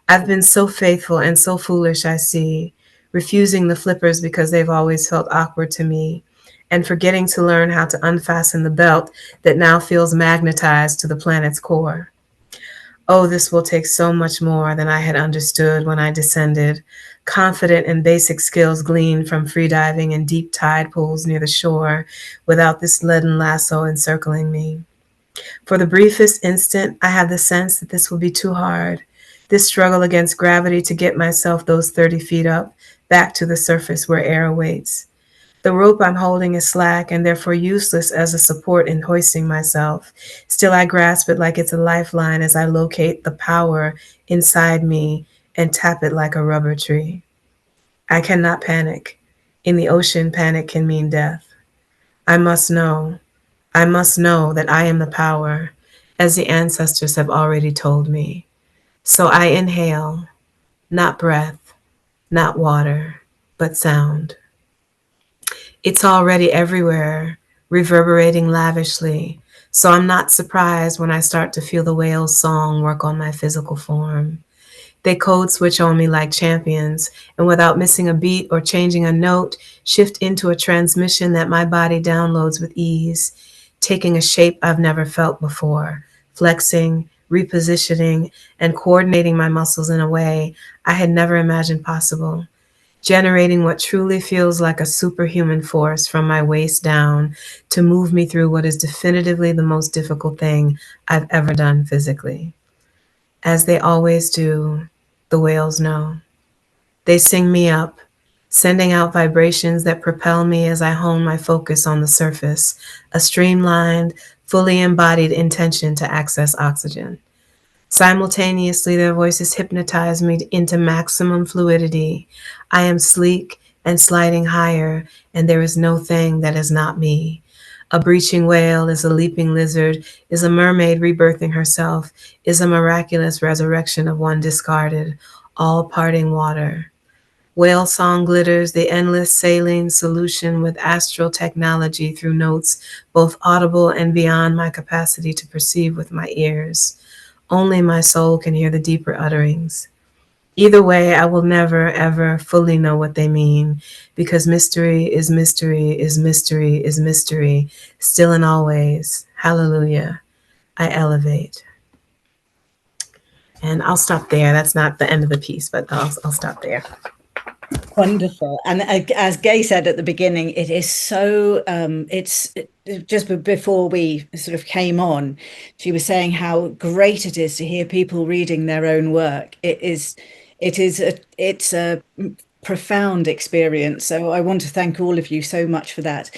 I've been so faithful and so foolish, I see, refusing the flippers because they've always felt awkward to me, and forgetting to learn how to unfasten the belt that now feels magnetized to the planet's core. Oh, this will take so much more than I had understood when I descended, confident in basic skills gleaned from freediving in deep tide pools near the shore, without this leaden lasso encircling me. For the briefest instant, I had the sense that this will be too hard, this struggle against gravity to get myself those 30 feet up, back to the surface where air awaits. The rope I'm holding is slack and therefore useless as a support in hoisting myself. Still, I grasp it like it's a lifeline as I locate the power inside me and tap it like a rubber tree. I cannot panic. In the ocean, panic can mean death. I must know that I am the power, as the ancestors have already told me. So I inhale, not breath, not water, but sound. It's already everywhere, reverberating lavishly, so I'm not surprised when I start to feel the whale's song work on my physical form. They code switch on me like champions, and without missing a beat or changing a note, shift into a transmission that my body downloads with ease, taking a shape I've never felt before, flexing, repositioning, and coordinating my muscles in a way I had never imagined possible, generating what truly feels like a superhuman force from my waist down to move me through what is definitively the most difficult thing I've ever done physically. As they always do, the whales know. They sing me up, sending out vibrations that propel me as I hone my focus on the surface, a streamlined, fully embodied intention to access oxygen. Simultaneously, their voices hypnotize me into maximum fluidity. I am sleek and sliding higher, and there is no thing that is not me. A breaching whale is a leaping lizard, is a mermaid rebirthing herself, is a miraculous resurrection of one discarded, all parting water. Whale song glitters the endless saline solution with astral technology through notes both audible and beyond my capacity to perceive with my ears. Only my soul can hear the deeper utterings. Either way, I will never, ever fully know what they mean, because mystery is mystery is mystery is mystery, still and always. Hallelujah. I elevate. And I'll stop there. That's not the end of the piece, but I'll stop there. Wonderful. And as Gay said at the beginning, it is so, just before we sort of came on, she was saying how great it is to hear people reading their own work. It's a profound experience. So I want to thank all of you so much for that.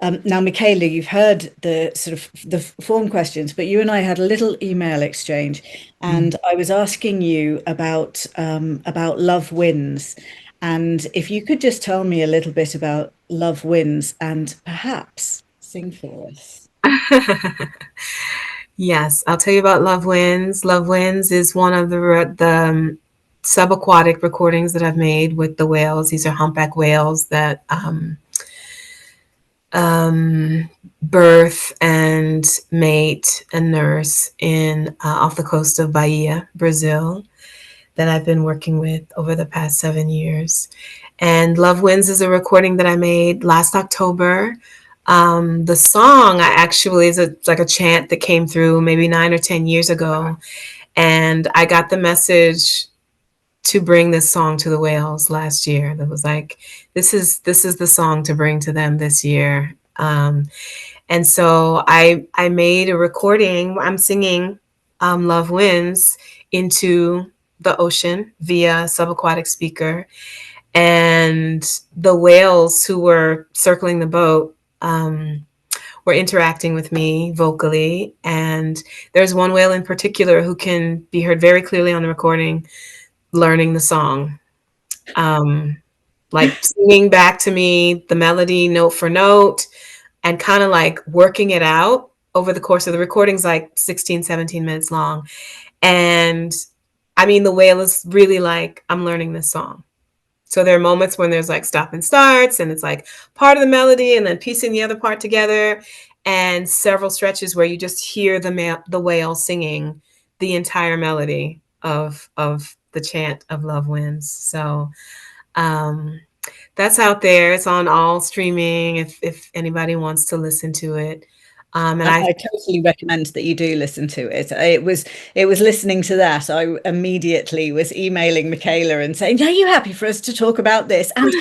Now, Michaela, you've heard the sort of the form questions, but you and I had a little email exchange, and I was asking you about Love Wins. And if you could just tell me a little bit about Love Wins and perhaps sing for us. Yes, I'll tell you about Love Wins. Love Wins is one of the subaquatic recordings that I've made with the whales. These are humpback whales that birth and mate and nurse in off the coast of Bahia, Brazil, that I've been working with over the past 7 years. And Love Wins is a recording that I made last October. The song is like a chant that came through maybe 9 or 10 years ago. And I got the message to bring this song to the whales last year. That was like, this is the song to bring to them this year. And so I made a recording. I'm singing Love Wins into the ocean via subaquatic speaker, and the whales who were circling the boat were interacting with me vocally. And there's one whale in particular who can be heard very clearly on the recording learning the song, like singing back to me the melody note for note and kind of like working it out over the course of the recording's like 16, 17 minutes long. And I mean, the whale is really like, I'm learning this song. So there are moments when there's like stop and starts, and it's like part of the melody and then piecing the other part together, and several stretches where you just hear the whale singing the entire melody of the chant of Love Wins. So that's out there. It's on all streaming if anybody wants to listen to it. And I totally recommend that you do listen to it. It was listening to that I immediately was emailing Michaela and saying, "Are you happy for us to talk about this? And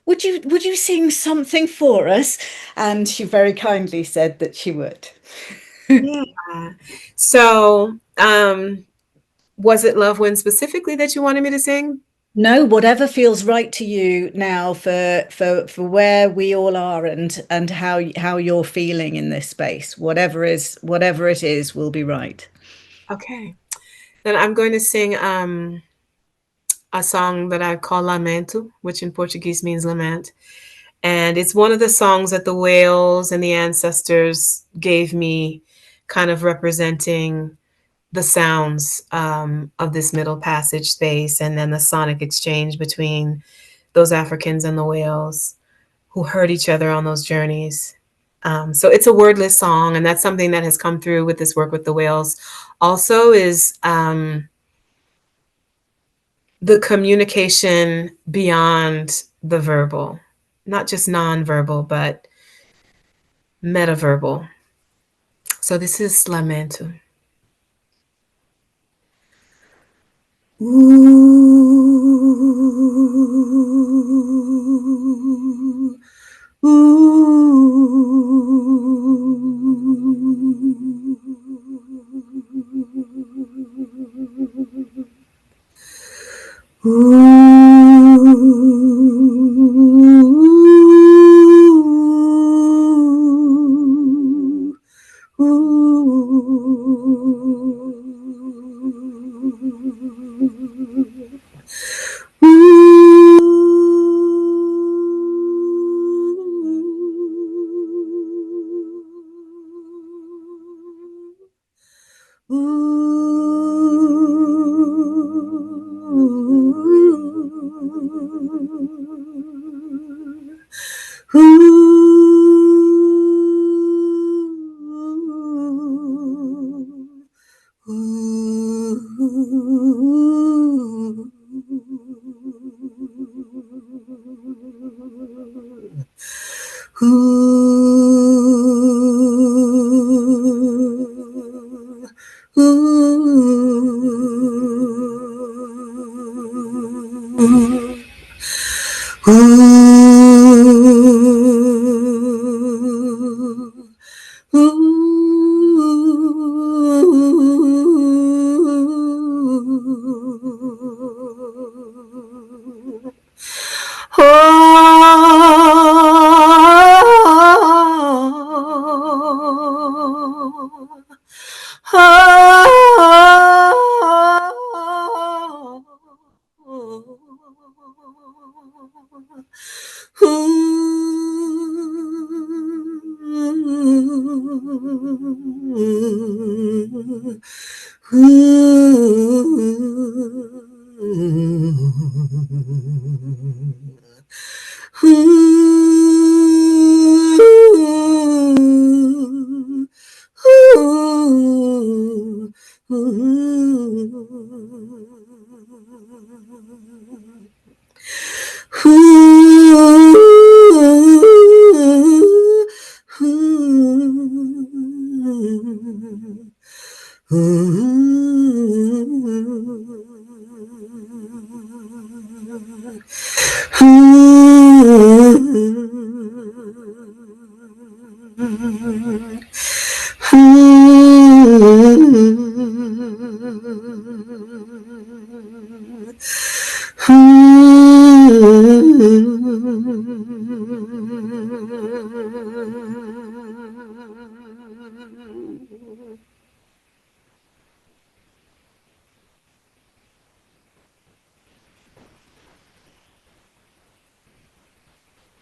would you sing something for us?" And she very kindly said that she would. Yeah. So, was it Love Wins specifically that you wanted me to sing? No, whatever feels right to you now for where we all are and how you're feeling in this space. Whatever it is will be right. Okay. Then I'm going to sing a song that I call Lamento, which in Portuguese means lament. And it's one of the songs that the whales and the ancestors gave me, kind of representing the sounds of this middle passage space, and then the sonic exchange between those Africans and the whales who heard each other on those journeys. So it's a wordless song, and that's something that has come through with this work with the whales. Also, is the communication beyond the verbal, not just nonverbal, but metaverbal. So this is Lamento. Ooh, ooh, ooh,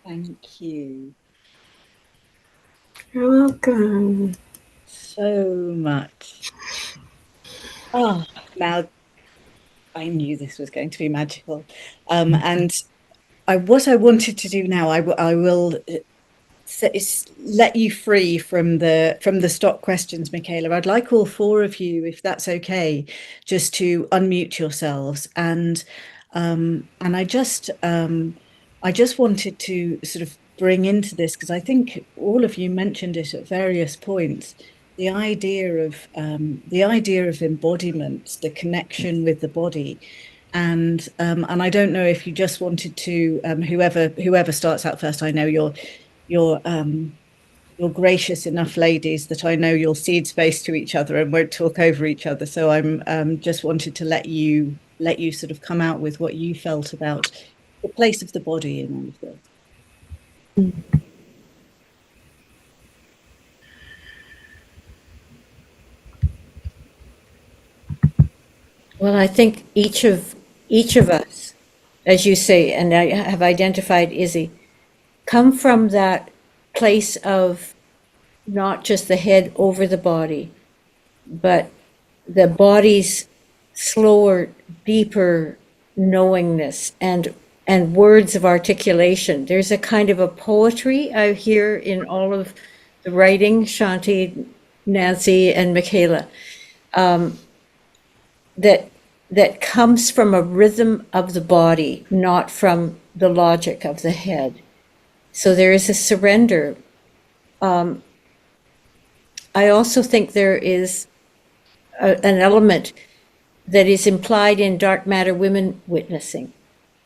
Thank you You're welcome. so much. Oh, now I knew this was going to be magical. And what I wanted to do now, I will let you free from the stock questions, Michaela. I'd like all four of you, if that's okay, just to unmute yourselves, and I just wanted to sort of bring into this, because I think all of you mentioned it at various points, the idea of embodiment, the connection with the body. And I don't know if you just wanted to, whoever starts out first. I know you're gracious enough, ladies, that I know you'll cede space to each other and won't talk over each other. So I'm just wanted to let you sort of come out with what you felt about the place of the body in all of this. Well, I think each of us, as you say, and I have identified Izzy, come from that place of not just the head over the body, but the body's slower, deeper knowingness and words of articulation. There's a kind of a poetry I hear in all of the writing, Shante, Nancy, and Michaela, that comes from a rhythm of the body, not from the logic of the head. So there is a surrender. I also think there is an element that is implied in dark matter women witnessing.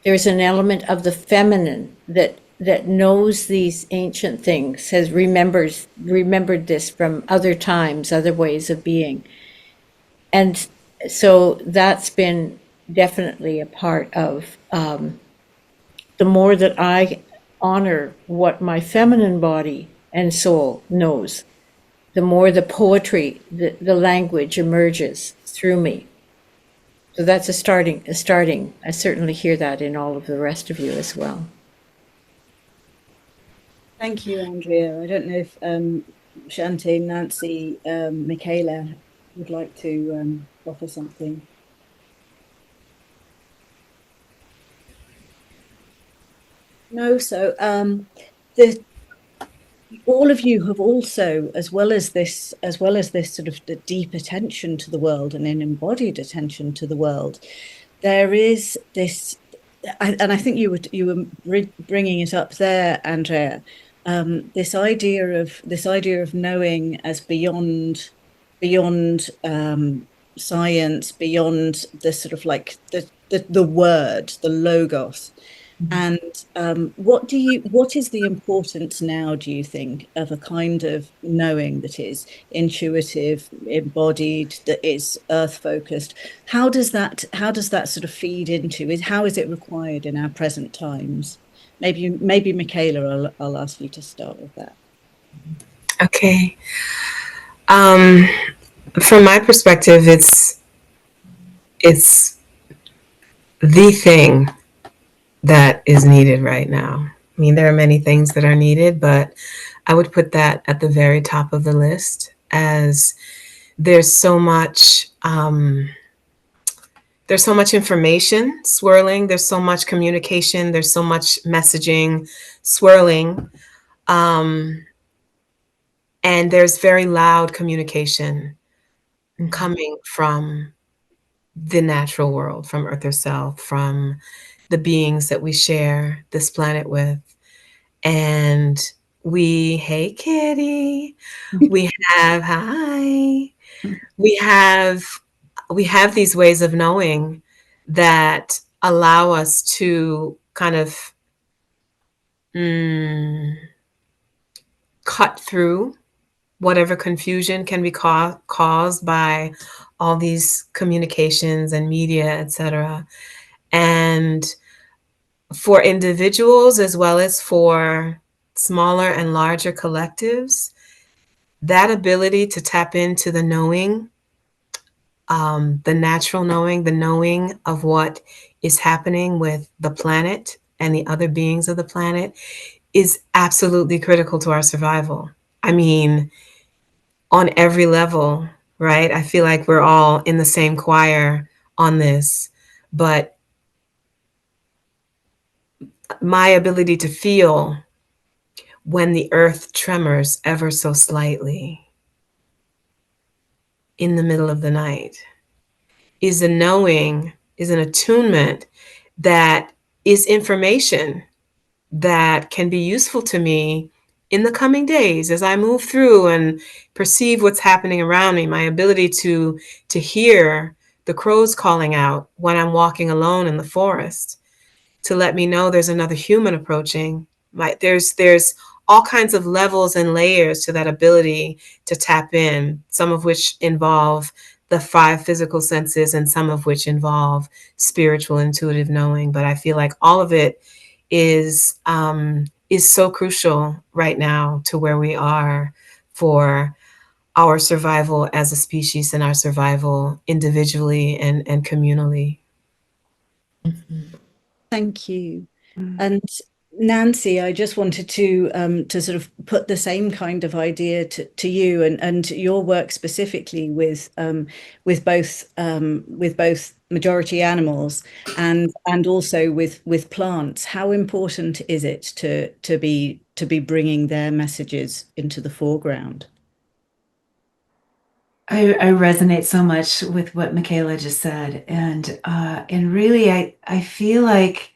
There's an element of the feminine that knows these ancient things, has remembered this from other times, other ways of being. And so that's been definitely a part of the more that I honor what my feminine body and soul knows, the more the poetry, the language emerges through me. So that's a starting. I certainly hear that in all of the rest of you as well. Thank you, Andrea. I don't know if Shante, Nancy, Michaela would like to offer something. No, so all of you have also, as well as this sort of the deep attention to the world and an embodied attention to the world, there is this, and I think you were bringing it up there, Andrea. This idea of knowing as beyond science, beyond the sort of like the word, the logos. And what is the importance now, do you think, of a kind of knowing that is intuitive, embodied, that is earth focused? How does that sort of feed into it? How is it required in our present times? Maybe Michaela, I'll ask you to start with that. Okay. From my perspective, it's the thing that is needed right now. I mean, there are many things that are needed, but I would put that at the very top of the list, as there's so much information swirling, there's so much communication, there's so much messaging swirling, and there's very loud communication coming from the natural world, from Earth herself, from the beings that we share this planet with. And hey kitty, we have these ways of knowing that allow us to kind of cut through whatever confusion can be caused by all these communications and media, etc. And for individuals as well as for smaller and larger collectives, that ability to tap into the knowing, the natural knowing, the knowing of what is happening with the planet and the other beings of the planet is absolutely critical to our survival. I mean, on every level, right? I feel like we're all in the same choir on this, but my ability to feel when the earth tremors ever so slightly in the middle of the night is a knowing, is an attunement that is information that can be useful to me in the coming days as I move through and perceive what's happening around me. My ability to hear the crows calling out when I'm walking alone in the forest, to let me know there's another human approaching. There's all kinds of levels and layers to that ability to tap in, some of which involve the 5 physical senses and some of which involve spiritual intuitive knowing. But I feel like all of it is so crucial right now to where we are for our survival as a species and our survival individually and communally. Thank you. And Nancy, I just wanted to sort of put the same kind of idea to you and your work specifically with both majority animals and also with plants. How important is it to be bringing their messages into the foreground? I resonate so much with what Michaela just said, and really, I feel like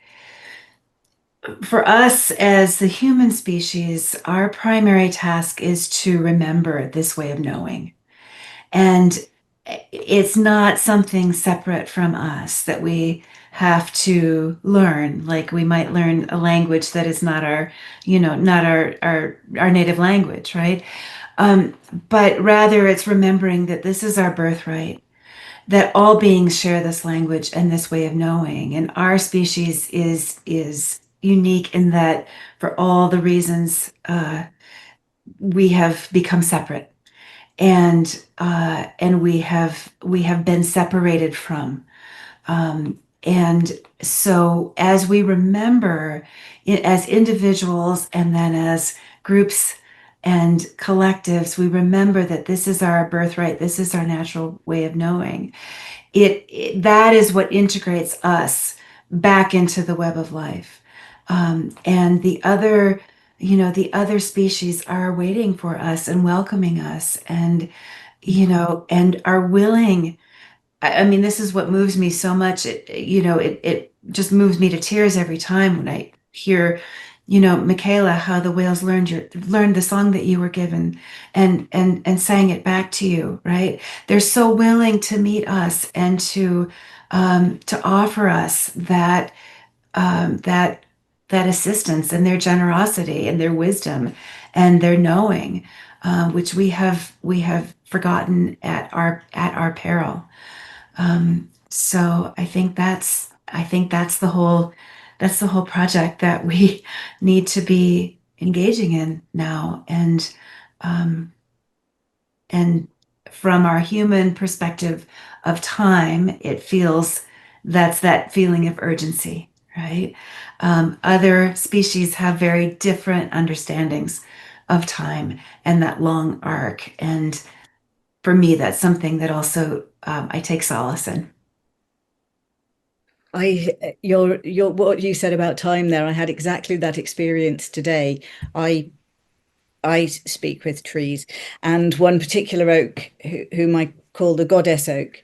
for us as the human species, our primary task is to remember this way of knowing, and it's not something separate from us that we have to learn. Like we might learn a language that is not our, not our native language, right? But rather it's remembering that this is our birthright, that all beings share this language and this way of knowing. And our species is unique in that for all the reasons we have become separate, and we have been separated from. And so as we remember as individuals and then as groups and collectives, we remember that this is our birthright, this is our natural way of knowing. That is what integrates us back into the web of life. And the other species are waiting for us and welcoming us and, and are willing. I mean, this is what moves me so much. It just moves me to tears every time when I hear, Michaela, how the whales learned the song that you were given and sang it back to you, right? They're so willing to meet us and to offer us that assistance and their generosity and their wisdom and their knowing, which we have forgotten at our peril. So I think that's the whole project that we need to be engaging in now. And from our human perspective of time, it feels that's that feeling of urgency, right? Other species have very different understandings of time and that long arc. And for me, that's something that also I take solace in. Your what you said about time there, I had exactly that experience today. I speak with trees, and one particular oak, whom I call the goddess oak,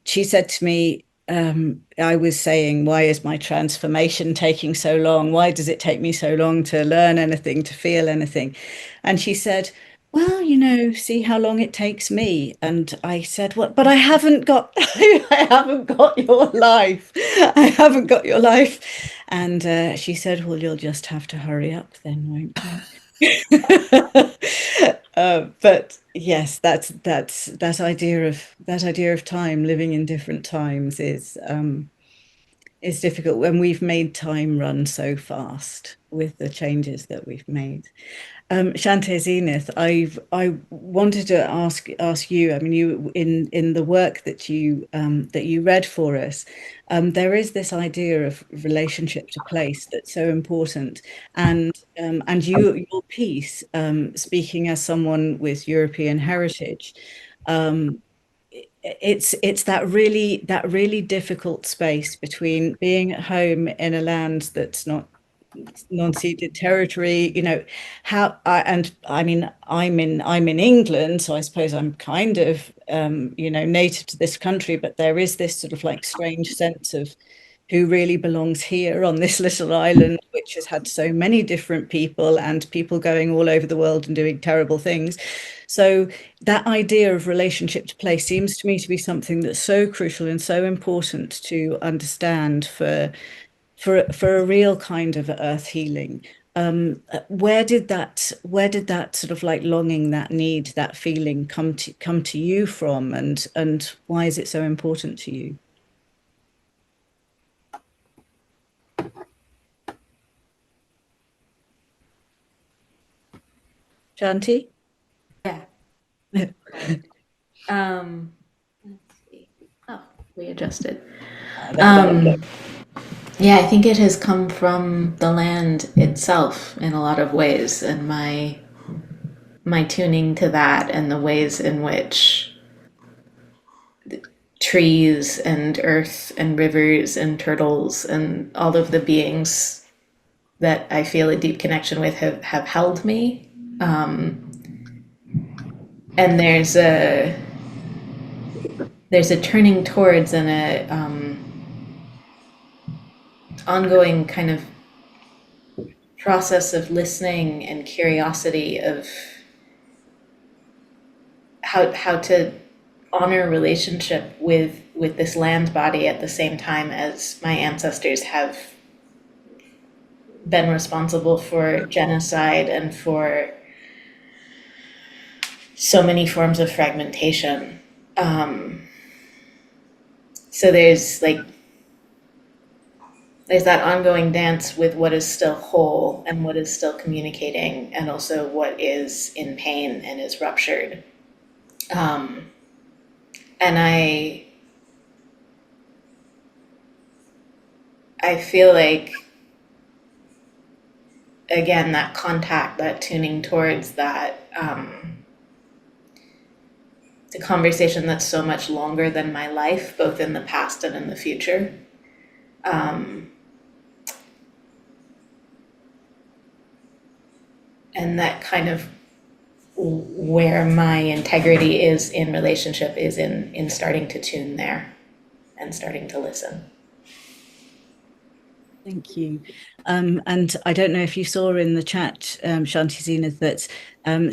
she said to me, I was saying, why is my transformation taking so long? Why does it take me so long to learn anything, to feel anything? And she said, well, see how long it takes me. And I said, what? But I haven't got, I haven't got your life. I haven't got your life. And she said, well, you'll just have to hurry up then, won't you? But yes, that idea of time, living in different times is difficult when we've made time run so fast with the changes that we've made. Shante Zenith, I wanted to ask you. I mean, you in the work that you read for us, there is this idea of relationship to place that's so important, and your piece, speaking as someone with European heritage, it's that really difficult space between being at home in a land that's not non-ceded territory, I mean, I'm in England, so I suppose I'm kind of native to this country, but there is this sort of like strange sense of who really belongs here on this little island, which has had so many different people and people going all over the world and doing terrible things. So that idea of relationship to play seems to me to be something that's so crucial and so important to understand for a real kind of earth healing. Where did that sort of like longing, that need, that feeling come to you from, and why is it so important to you? Shante? Yeah. Let's see. Oh, readjusted. Yeah, I think it has come from the land itself in a lot of ways, and my tuning to that and the ways in which trees and earth and rivers and turtles and all of the beings that I feel a deep connection with have held me. And there's a turning towards and a ongoing kind of process of listening and curiosity of how to honor relationship with this land body at the same time as my ancestors have been responsible for genocide and for so many forms of fragmentation. So there's that ongoing dance with what is still whole and what is still communicating, and also what is in pain and is ruptured. And I feel like, again, that contact, that tuning towards that, the conversation that's so much longer than my life, both in the past and in the future. And that kind of where my integrity is in relationship is in starting to tune there and starting to listen. Thank you. And I don't know if you saw in the chat, Shante Zenith, that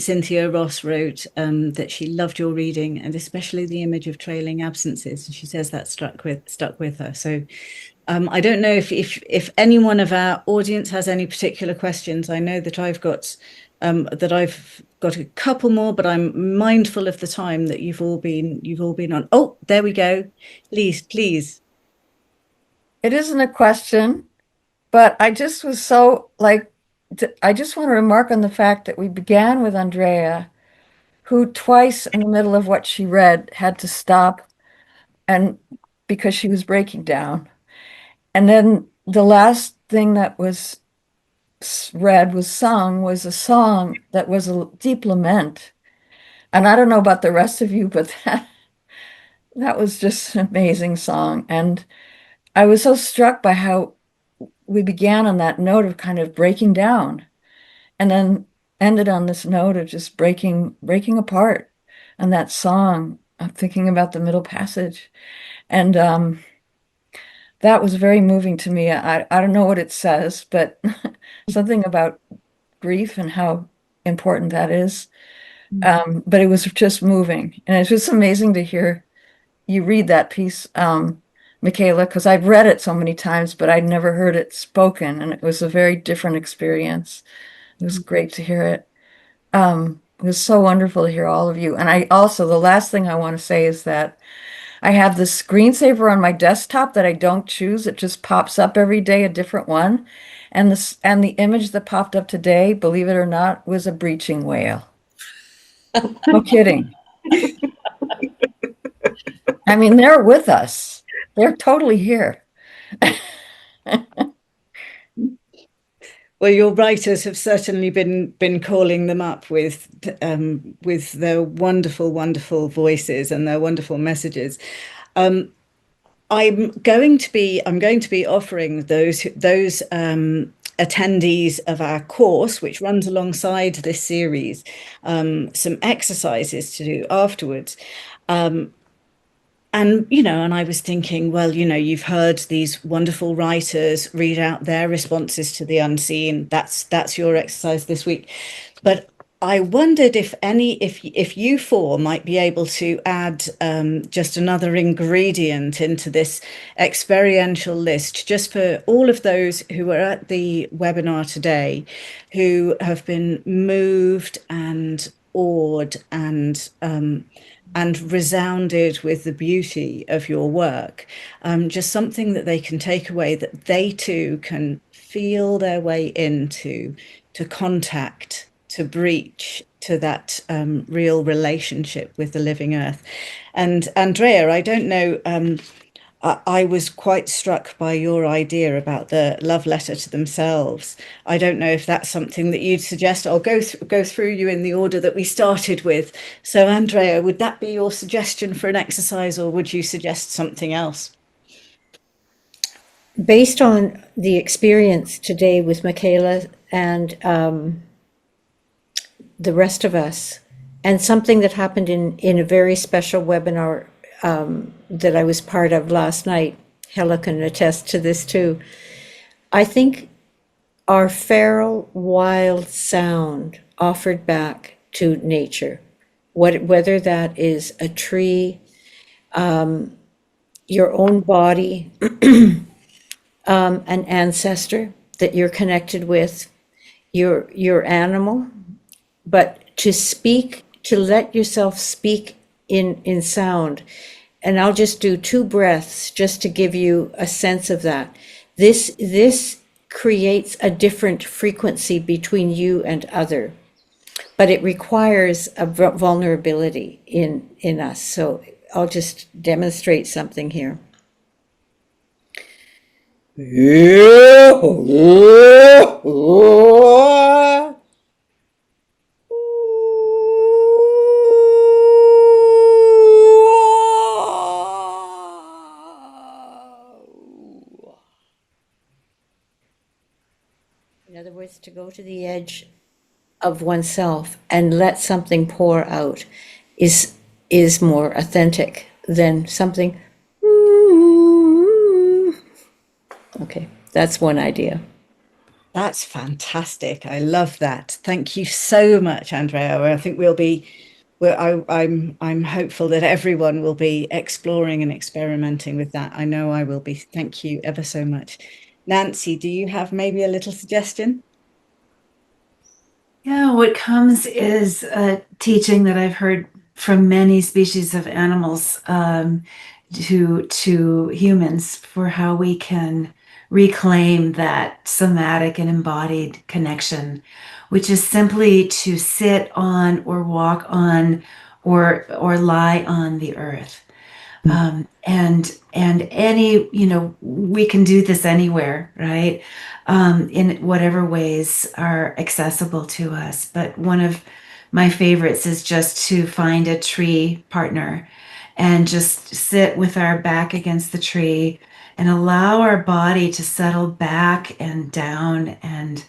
Cynthia Ross wrote that she loved your reading, and especially the image of trailing absences. And she says that stuck with her. So I don't know if any one of our audience has any particular questions. I know that I've got a couple more, but I'm mindful of the time that you've all been on. Oh, there we go. Please. It isn't a question, but I just was so like, I just want to remark on the fact that we began with Andrea, who twice in the middle of what she read had to stop and because she was breaking down. And then the last thing that was read was sung was a song that was a deep lament. And I don't know about the rest of you, but that was just an amazing song. And I was so struck by how we began on that note of kind of breaking down and then ended on this note of just breaking apart. And that song, I'm thinking about the middle passage. And that was very moving to me. I don't know what it says, but something about grief and how important that is. But it was just moving. And it's just amazing to hear you read that piece, Michaela, because I've read it so many times, but I'd never heard it spoken. And it was a very different experience. It was great to hear it. It was so wonderful to hear all of you. And I also, the last thing I want to say is that I have this screensaver on my desktop that I don't choose. It just pops up every day, a different one. And the image that popped up today, believe it or not, was a breaching whale. No kidding. I mean, they're with us. They're totally here. Well, your writers have certainly been calling them up with their wonderful, wonderful voices and their wonderful messages. I'm going to be offering those attendees of our course, which runs alongside this series, some exercises to do afterwards. and I was thinking, well, you've heard these wonderful writers read out their responses to the unseen. That's your exercise this week. But I wondered if you four might be able to add just another ingredient into this experiential list, just for all of those who are at the webinar today, who have been moved and awed and resounded with the beauty of your work. Just something that they can take away, that they too can feel their way into, to contact, to breach, to that real relationship with the living earth. And Andrea, I don't know, I was quite struck by your idea about the love letter to themselves. I don't know if that's something that you'd suggest. I'll go through you in the order that we started with. So Andrea, would that be your suggestion for an exercise, or would you suggest something else? Based on the experience today with Michaela and the rest of us, and something that happened in a very special webinar that I was part of last night, Hella can attest to this too. I think our feral, wild sound offered back to nature, whether that is a tree, your own body, an ancestor that you're connected with, your animal, but to speak, to let yourself speak in sound. And I'll just do 2 breaths just to give you a sense of that. This creates a different frequency between you and other, but it requires a vulnerability in us. So I'll just demonstrate something here. In other words, to go to the edge of oneself and let something pour out is more authentic than something. Okay, that's one idea. That's fantastic. I love that. Thank you so much, Andrea. I think I'm hopeful that everyone will be exploring and experimenting with that. I know I will be. Thank you ever so much. Nancy, do you have maybe a little suggestion? Yeah, what comes is a teaching that I've heard from many species of animals to humans, for how we can reclaim that somatic and embodied connection, which is simply to sit on or walk on or lie on the earth. And any, we can do this anywhere, right? In whatever ways are accessible to us. But one of my favorites is just to find a tree partner and just sit with our back against the tree and allow our body to settle back and down, and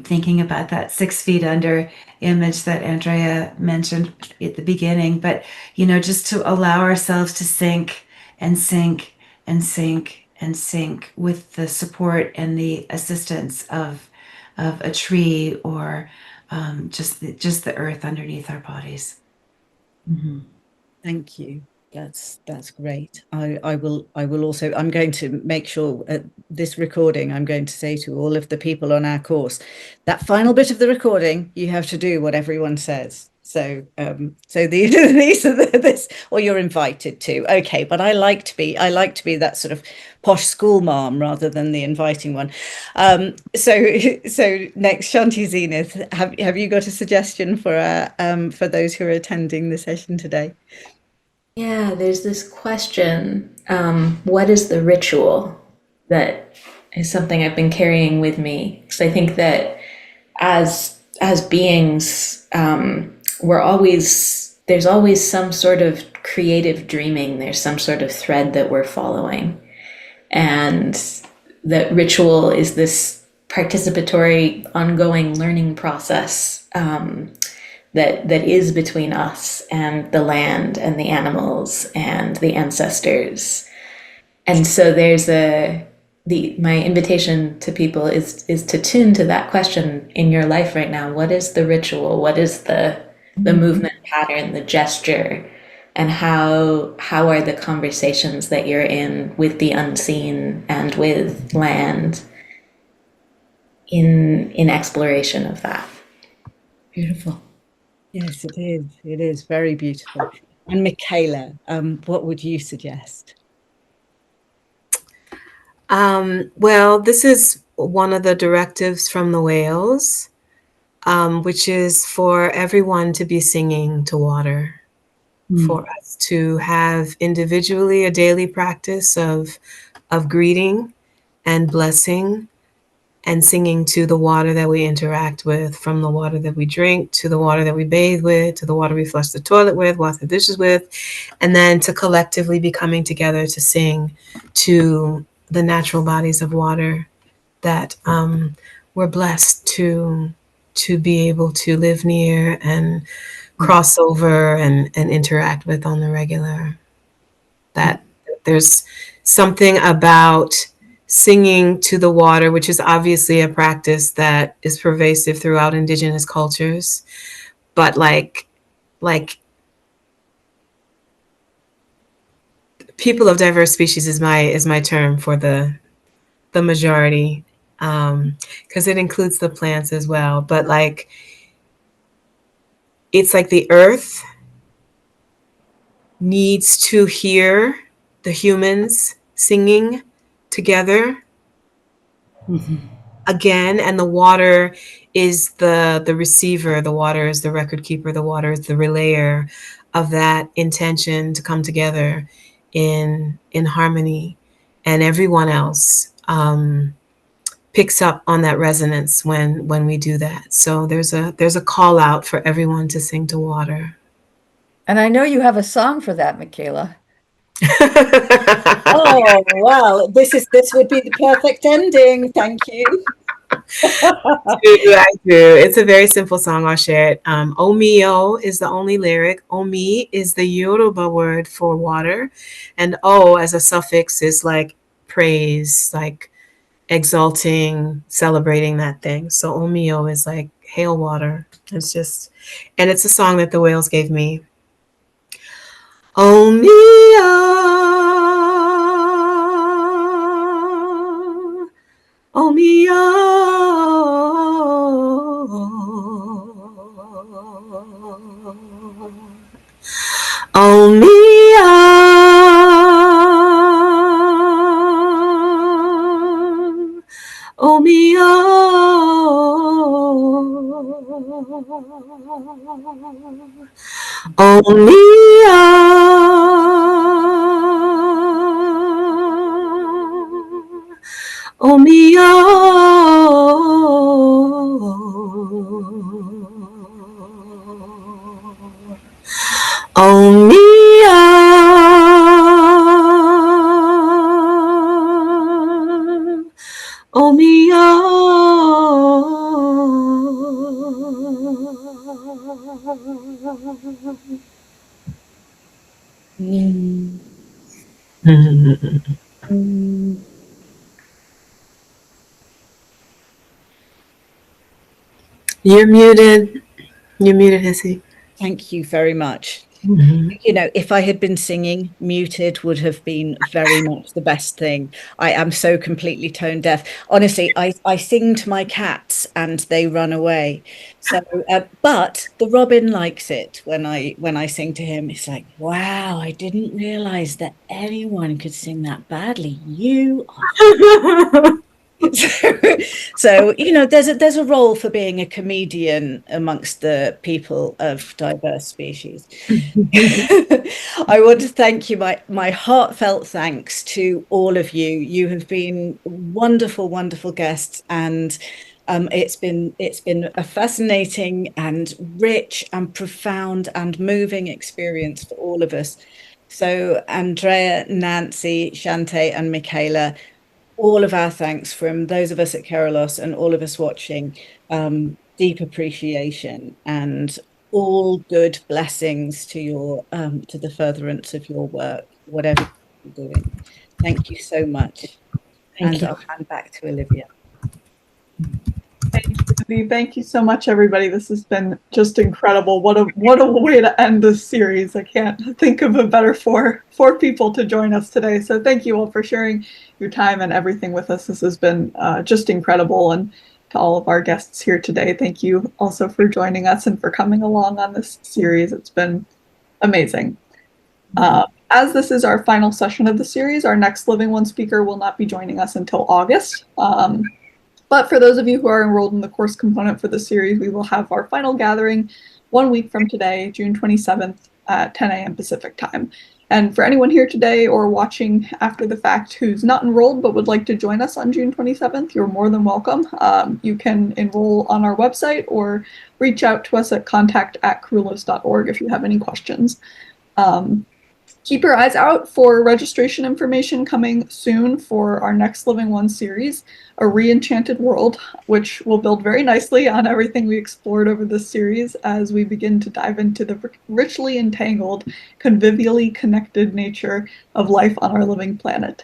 thinking about that 6 feet under image that Andrea mentioned at the beginning, but just to allow ourselves to sink and sink and sink and sink with the support and the assistance of a tree, or just the earth underneath our bodies. Mm-hmm. Thank you. That's great. I will also, I'm going to make sure at this recording, I'm going to say to all of the people on our course, that final bit of the recording, you have to do what everyone says. So these are this, or you're invited to. Okay, but I like to be that sort of posh school mom rather than the inviting one. So next, Shante Zenith, have you got a suggestion for those who are attending the session today? Yeah, there's this question, what is the ritual? That is something I've been carrying with me. Because I think that as beings, there's always some sort of creative dreaming. There's some sort of thread that we're following. And that ritual is this participatory, ongoing learning process that is between us and the land and the animals and the ancestors. And so there's my invitation to people is to tune to that question in your life right now. What is the ritual? What is the movement pattern, the gesture, and how are the conversations that you're in with the unseen and with land in exploration of that? Beautiful. Yes, it is. It is very beautiful. And Michaela, what would you suggest? Well, this is one of the directives from the whales, which is for everyone to be singing to water, for us to have individually a daily practice of greeting and blessing and singing to the water that we interact with, from the water that we drink to the water that we bathe with, to the water we flush the toilet with, wash the dishes with, and then to collectively be coming together to sing to the natural bodies of water that we're blessed to be able to live near and cross over and interact with on the regular. That there's something about singing to the water, which is obviously a practice that is pervasive throughout indigenous cultures, but like people of diverse species is my term for the majority, because it includes the plants as well. But like, it's like the earth needs to hear the humans singing together again, and the water is the receiver, the water is the record keeper, the water is the relayer of that intention to come together in harmony, and everyone else picks up on that resonance when we do that. So there's a call out for everyone to sing to water. And I know you have a song for that, Michaela. Oh, well, this would be the perfect ending. Thank you. I do. It's a very simple song. I'll share it. Omio is the only lyric. Omi is the Yoruba word for water, and O as a suffix is like praise, like exalting, celebrating that thing. So Omio is like hail water. It's just, and it's a song that the whales gave me. Omia, Omia. Omia, Omia, Omia, Omia, Omia. You're muted. You're muted, Hissy. Thank you very much. Mm-hmm. You know, if I had been singing, muted would have been very much the best thing. I am so completely tone deaf. Honestly, I sing to my cats and they run away. So, but the robin likes it when I sing to him. It's like, wow, I didn't realize that anyone could sing that badly. You are. So you know, there's a role for being a comedian amongst the people of diverse species. I want to thank you, my heartfelt thanks to all of you. You have been wonderful, wonderful guests, and it's been a fascinating and rich and profound and moving experience for all of us. So Andrea, Nancy, Shante, and Michaela, all of our thanks from those of us at Kerelos and all of us watching. Deep appreciation, and all good blessings to your to the furtherance of your work, whatever you're doing. Thank you so much. Thank you. I'll hand back to Olivia. Thank you so much, everybody. This has been just incredible. What a way to end this series. I can't think of a better four people to join us today. So thank you all for sharing your time and everything with us. This has been just incredible. And to all of our guests here today, thank you also for joining us and for coming along on this series. It's been amazing. As this is our final session of the series, our next Living One speaker will not be joining us until August. But for those of you who are enrolled in the course component for the series, we will have our final gathering 1 week from today, June 27th at 10 a.m. Pacific time. And for anyone here today or watching after the fact who's not enrolled but would like to join us on June 27th, you're more than welcome. You can enroll on our website or reach out to us at contact@crulos.org if you have any questions. Keep your eyes out for registration information coming soon for our next Living One series, A Re-Enchanted World, which will build very nicely on everything we explored over this series as we begin to dive into the richly entangled, convivially connected nature of life on our living planet.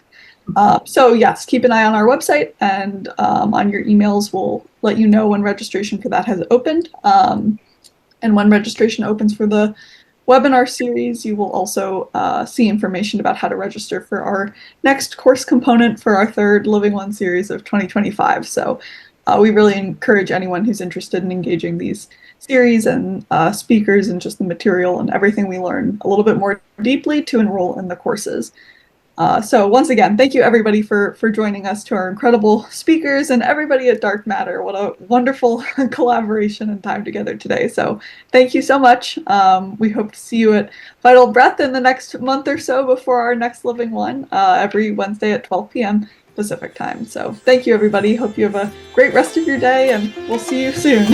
So yes, keep an eye on our website, and on your emails we'll let you know when registration for that has opened. And when registration opens for the webinar series, you will also see information about how to register for our next course component for our third Living One series of 2025. So we really encourage anyone who's interested in engaging these series and speakers and just the material and everything we learn a little bit more deeply to enroll in the courses. So once again, thank you everybody for joining us, to our incredible speakers and everybody at Dark Matter. What a wonderful collaboration and time together today. So thank you so much. We hope to see you at Vital Breath in the next month or so before our next Living One, every Wednesday at 12 p.m. Pacific time. So thank you everybody. Hope you have a great rest of your day, and we'll see you soon.